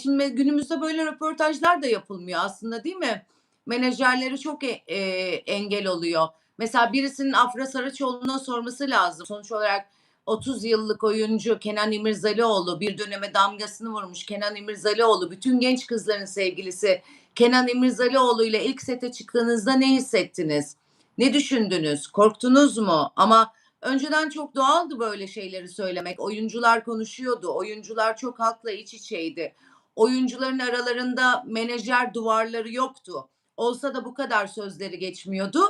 Şimdi günümüzde böyle röportajlar da yapılmıyor aslında, değil mi? Menajerleri çok engel oluyor. Mesela birisinin Afra Saraçoğlu'na sorması lazım. Sonuç olarak 30 yıllık oyuncu Kenan İmirzalıoğlu, bir döneme damgasını vurmuş Kenan İmirzalıoğlu, bütün genç kızların sevgilisi Kenan İmirzalıoğlu ile ilk sete çıktığınızda ne hissettiniz? Ne düşündünüz? Korktunuz mu? Ama önceden çok doğaldı böyle şeyleri söylemek. Oyuncular konuşuyordu. Oyuncular çok halkla iç içeydi. Oyuncuların aralarında menajer duvarları yoktu. Olsa da bu kadar sözleri geçmiyordu.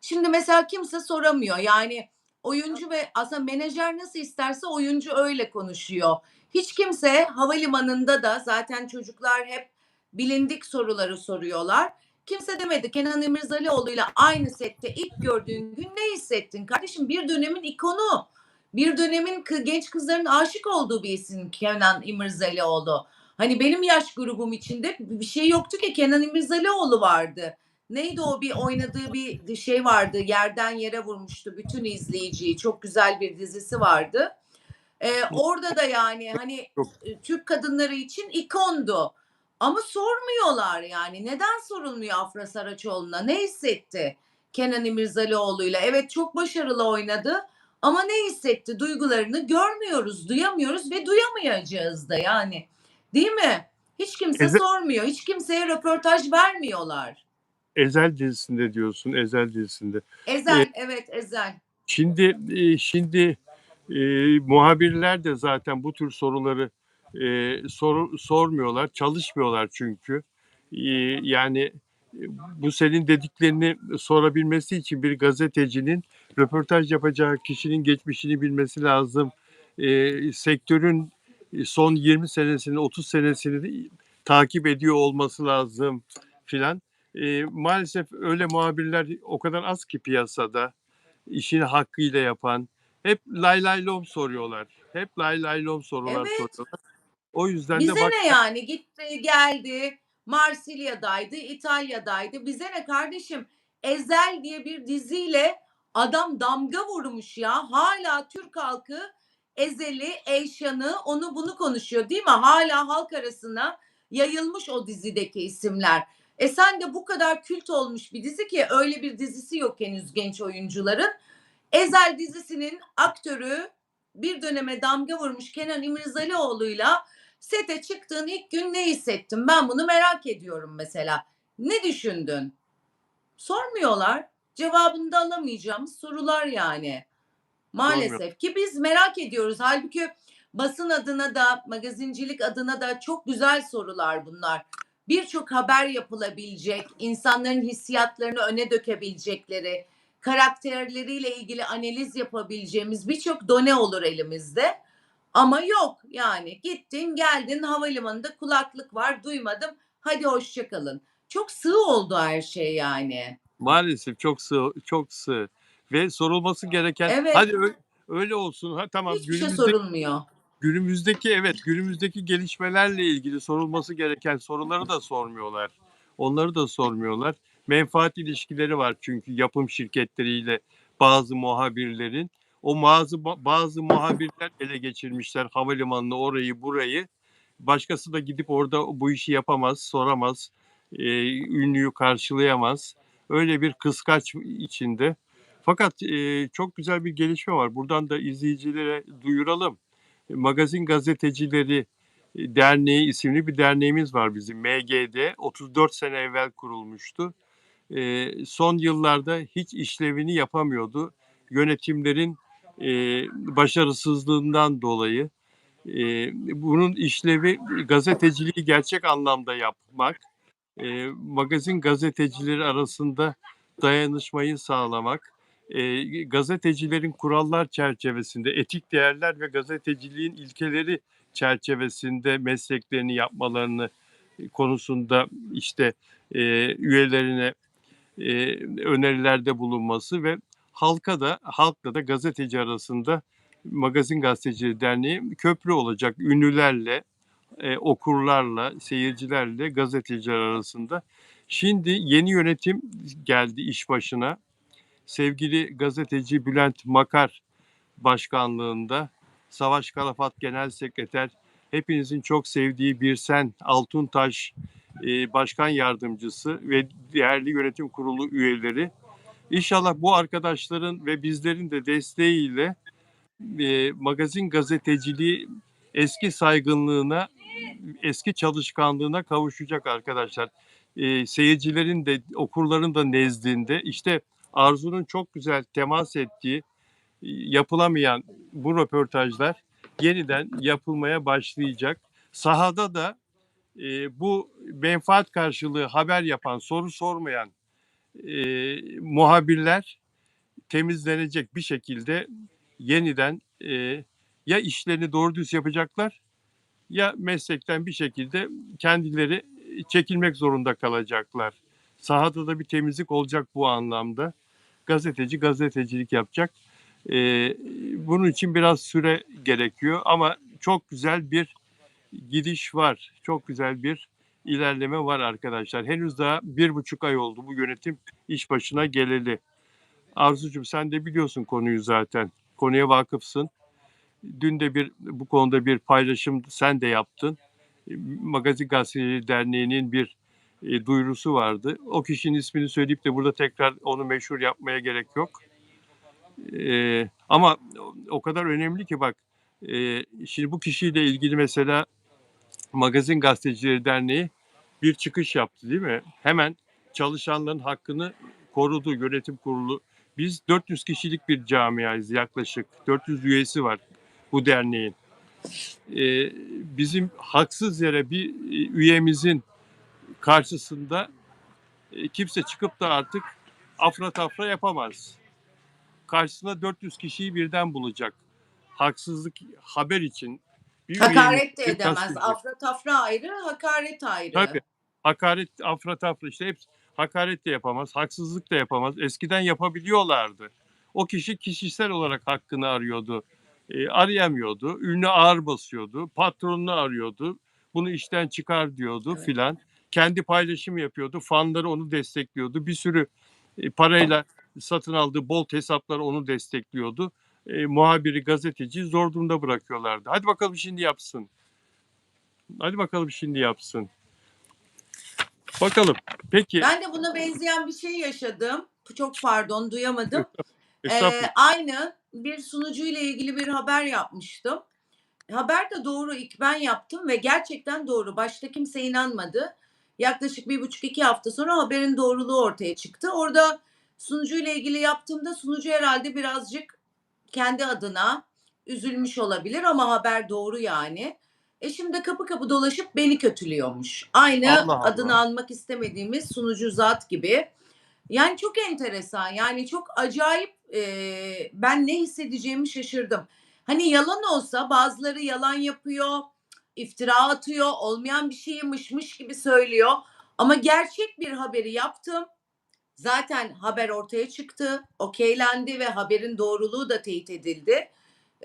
Şimdi mesela kimse soramıyor. Yani oyuncu ve aslında menajer nasıl isterse oyuncu öyle konuşuyor. Hiç kimse havalimanında da zaten çocuklar hep bilindik soruları soruyorlar. Kimse demedi Kenan İmirzalıoğlu ile aynı sette ilk gördüğün gün ne hissettin? Kardeşim, bir dönemin ikonu. Bir dönemin genç kızların aşık olduğu bir isim Kenan İmirzalıoğlu. Hani benim yaş grubum içinde bir şey yoktu ki, Kenan İmirzalıoğlu vardı. Neydi o, bir oynadığı bir şey vardı. Yerden yere vurmuştu bütün izleyiciyi. Çok güzel bir dizisi vardı. Orada da yani hani Çok Türk kadınları için ikondu. Ama sormuyorlar yani. Neden sorulmuyor Afra Saraçoğlu'na? Ne hissetti Kenan İmirzalıoğlu'yla? Evet, çok başarılı oynadı. Ama ne hissetti? Duygularını görmüyoruz, duyamıyoruz ve duyamayacağız da yani. Değil mi? Hiç kimse Ezel, sormuyor. Hiç kimseye röportaj vermiyorlar. Ezel dizisinde diyorsun, Ezel dizisinde. E, Ezel, evet, Ezel. şimdi muhabirler de zaten bu tür soruları sormuyorlar, çalışmıyorlar çünkü. Yani bu senin dediklerini sorabilmesi için bir gazetecinin röportaj yapacağı kişinin geçmişini bilmesi lazım. Sektörün son 20 senesini, 30 senesini takip ediyor olması lazım filan. Maalesef öyle muhabirler o kadar az ki piyasada, işini hakkıyla yapan. Hep lay lay lom soruyorlar. Hep lay lay lom sorular Evet. soruyorlar. O yüzden de Bize bak ne yani? Gitti, geldi, Marsilya'daydı, İtalya'daydı. Bize ne kardeşim? Ezel diye bir diziyle adam damga vurmuş ya. Hala Türk halkı Ezel'i, Eyşan'ı, onu bunu konuşuyor, değil mi? Hala halk arasına yayılmış o dizideki isimler. Sen de bu kadar kült olmuş bir dizi ki, öyle bir dizisi yok henüz genç oyuncuların. Ezel dizisinin aktörü, bir döneme damga vurmuş Kenan İmirzalıoğlu'yla sete çıktığın ilk gün ne hissettin? Ben bunu merak ediyorum mesela. Ne düşündün? Sormuyorlar. Cevabını da alamayacağımız sorular yani. sormuyor. Maalesef ki biz merak ediyoruz. Halbuki basın adına da, magazincilik adına da çok güzel sorular bunlar. Birçok haber yapılabilecek, insanların hissiyatlarını öne dökebilecekleri, karakterleriyle ilgili analiz yapabileceğimiz birçok done olur elimizde. Ama yok yani, gittin geldin havalimanında, kulaklık var, duymadım, hadi hoşça kalın. Çok sığ oldu her şey yani. Maalesef çok sığ, çok sığ. Ve sorulması gereken, Evet, hadi öyle olsun. Ha tamam, hiçbir şey sorulmuyor. günümüzdeki gelişmelerle ilgili sorulması gereken soruları da sormuyorlar. Onları da sormuyorlar. Menfaat ilişkileri var çünkü yapım şirketleriyle bazı muhabirlerin. Bazı muhabirler ele geçirmişler havalimanını, orayı, burayı. Başkası da gidip orada bu işi yapamaz, soramaz, ünlüyü karşılayamaz. Öyle bir kıskaç içinde. Fakat çok güzel bir gelişme var. Buradan da izleyicilere duyuralım. Magazin gazetecileri Derneği isimli bir derneğimiz var bizim, MGD. 34 sene evvel kurulmuştu. Son yıllarda hiç işlevini yapamıyordu. Yönetimlerin başarısızlığından dolayı. Bunun işlevi gazeteciliği gerçek anlamda yapmak, magazin gazetecileri arasında dayanışmayı sağlamak, gazetecilerin kurallar çerçevesinde, etik değerler ve gazeteciliğin ilkeleri çerçevesinde mesleklerini yapmalarını konusunda işte üyelerine önerilerde bulunması ve halkla da gazeteci arasında Magazin Gazetecileri Derneği köprü olacak. Ünlülerle, okurlarla, seyircilerle gazeteciler arasında. Şimdi yeni yönetim geldi iş başına. Sevgili gazeteci Bülent Makar başkanlığında, Savaş Kalafat Genel Sekreter, hepinizin çok sevdiği Birsen Altuntaş başkan yardımcısı ve değerli yönetim kurulu üyeleri. İnşallah bu arkadaşların ve bizlerin de desteğiyle magazin gazeteciliği eski saygınlığına, eski çalışkanlığına kavuşacak arkadaşlar. Seyircilerin de, okurların da nezdinde işte Arzu'nun çok güzel temas ettiği, yapılamayan bu röportajlar yeniden yapılmaya başlayacak. Sahada da bu menfaat karşılığı haber yapan, soru sormayan muhabirler temizlenecek bir şekilde yeniden ya işlerini doğru düz yapacaklar ya meslekten bir şekilde kendileri çekilmek zorunda kalacaklar. Sahada da bir temizlik olacak bu anlamda. Gazeteci gazetecilik yapacak. Bunun için biraz süre gerekiyor ama çok güzel bir gidiş var. Çok güzel bir ilerleme var arkadaşlar. Henüz daha 1,5 ay oldu bu yönetim iş başına geleli. Arzucuğum sen de biliyorsun konuyu zaten. Konuya vakıfsın. Dün de bu konuda bir paylaşım sen de yaptın. Magazin Gazetecileri Derneği'nin bir duyurusu vardı. O kişinin ismini söyleyip de burada tekrar onu meşhur yapmaya gerek yok. Ama o kadar önemli ki bak, şimdi bu kişiyle ilgili mesela Magazin Gazetecileri Derneği bir çıkış yaptı değil mi? Hemen çalışanların hakkını korudu yönetim kurulu. Biz 400 kişilik bir camiayız yaklaşık. 400 üyesi var bu derneğin. Bizim haksız yere bir üyemizin karşısında kimse çıkıp da artık afra tafra yapamaz. Karşısına 400 kişiyi birden bulacak. Haksızlık haber için. Bir Hakaret de üyemiz edemez. Afra tafra ayrı, hakaret tabii ayrı. hakaret, afra tafra işte hepsi. Hakaret de yapamaz, haksızlık da yapamaz. Eskiden yapabiliyorlardı. O kişi kişisel olarak hakkını arıyordu. Arayamıyordu. Ünlü ağır basıyordu. Patronunu arıyordu. Bunu işten çıkar diyordu Evet. filan. Kendi paylaşım yapıyordu. Fanları onu destekliyordu. Bir sürü parayla satın aldığı bol hesaplar onu destekliyordu. Muhabiri, gazeteci zor durumda bırakıyorlardı. Hadi bakalım şimdi yapsın. Hadi bakalım şimdi yapsın. Bakalım. Peki. Ben de buna benzeyen bir şey yaşadım. Çok pardon, duyamadım. Estağfurullah. Aynı bir sunucuyla ilgili bir haber yapmıştım. Haber de doğru, ilk ben yaptım ve gerçekten doğru. Başta kimse inanmadı. Yaklaşık 1,5-2 hafta sonra haberin doğruluğu ortaya çıktı. Orada sunucuyla ilgili yaptığımda sunucu herhalde birazcık kendi adına üzülmüş olabilir ama haber doğru yani. Şimdi kapı kapı dolaşıp beni kötülüyormuş. Aynı Allah adını Allah. almak istemediğimiz sunucu zat gibi. Yani çok enteresan, yani çok acayip, ben ne hissedeceğimi şaşırdım. Hani yalan olsa bazıları yalan yapıyor, iftira atıyor, olmayan bir şeyi mışmış gibi söylüyor. Ama gerçek bir haberi yaptım. Zaten haber ortaya çıktı, okeylendi ve haberin doğruluğu da teyit edildi.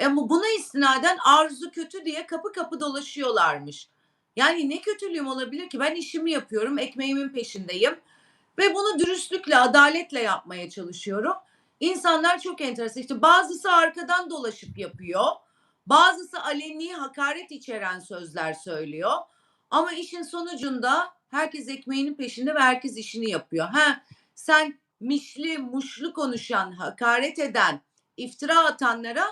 Ama buna istinaden Arzu kötü diye kapı kapı dolaşıyorlarmış. Yani ne kötülüğüm olabilir ki? Ben işimi yapıyorum, ekmeğimin peşindeyim ve bunu dürüstlükle, adaletle yapmaya çalışıyorum. İnsanlar çok enteresan. İşte bazısı arkadan dolaşıp yapıyor. Bazısı aleni hakaret içeren sözler söylüyor. Ama işin sonucunda herkes ekmeğinin peşinde ve herkes işini yapıyor. Sen mişli muşlu konuşan, hakaret eden, iftira atanlara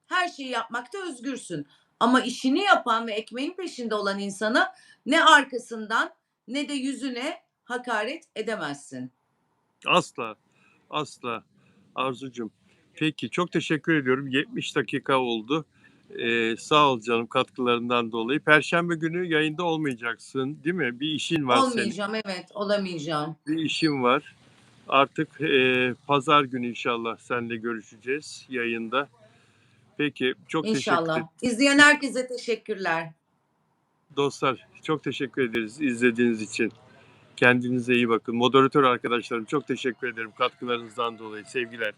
her şeyi yapmakta özgürsün. Ama işini yapan ve ekmeğin peşinde olan insana ne arkasından ne de yüzüne hakaret edemezsin. Asla, asla Arzucuğum. Peki, çok teşekkür ediyorum. 70 dakika oldu. Sağ ol canım katkılarından dolayı. Perşembe günü yayında olmayacaksın, değil mi? Bir işin var senin. Olmayacağım, evet, olamayacağım. Bir işin var. Artık, pazar günü inşallah seninle görüşeceğiz yayında. Peki, çok teşekkür ederim. İnşallah. İzleyen herkese teşekkürler. Dostlar, çok teşekkür ederiz izlediğiniz için. Kendinize iyi bakın. Moderatör arkadaşlarım çok teşekkür ederim katkılarınızdan dolayı. Sevgiler.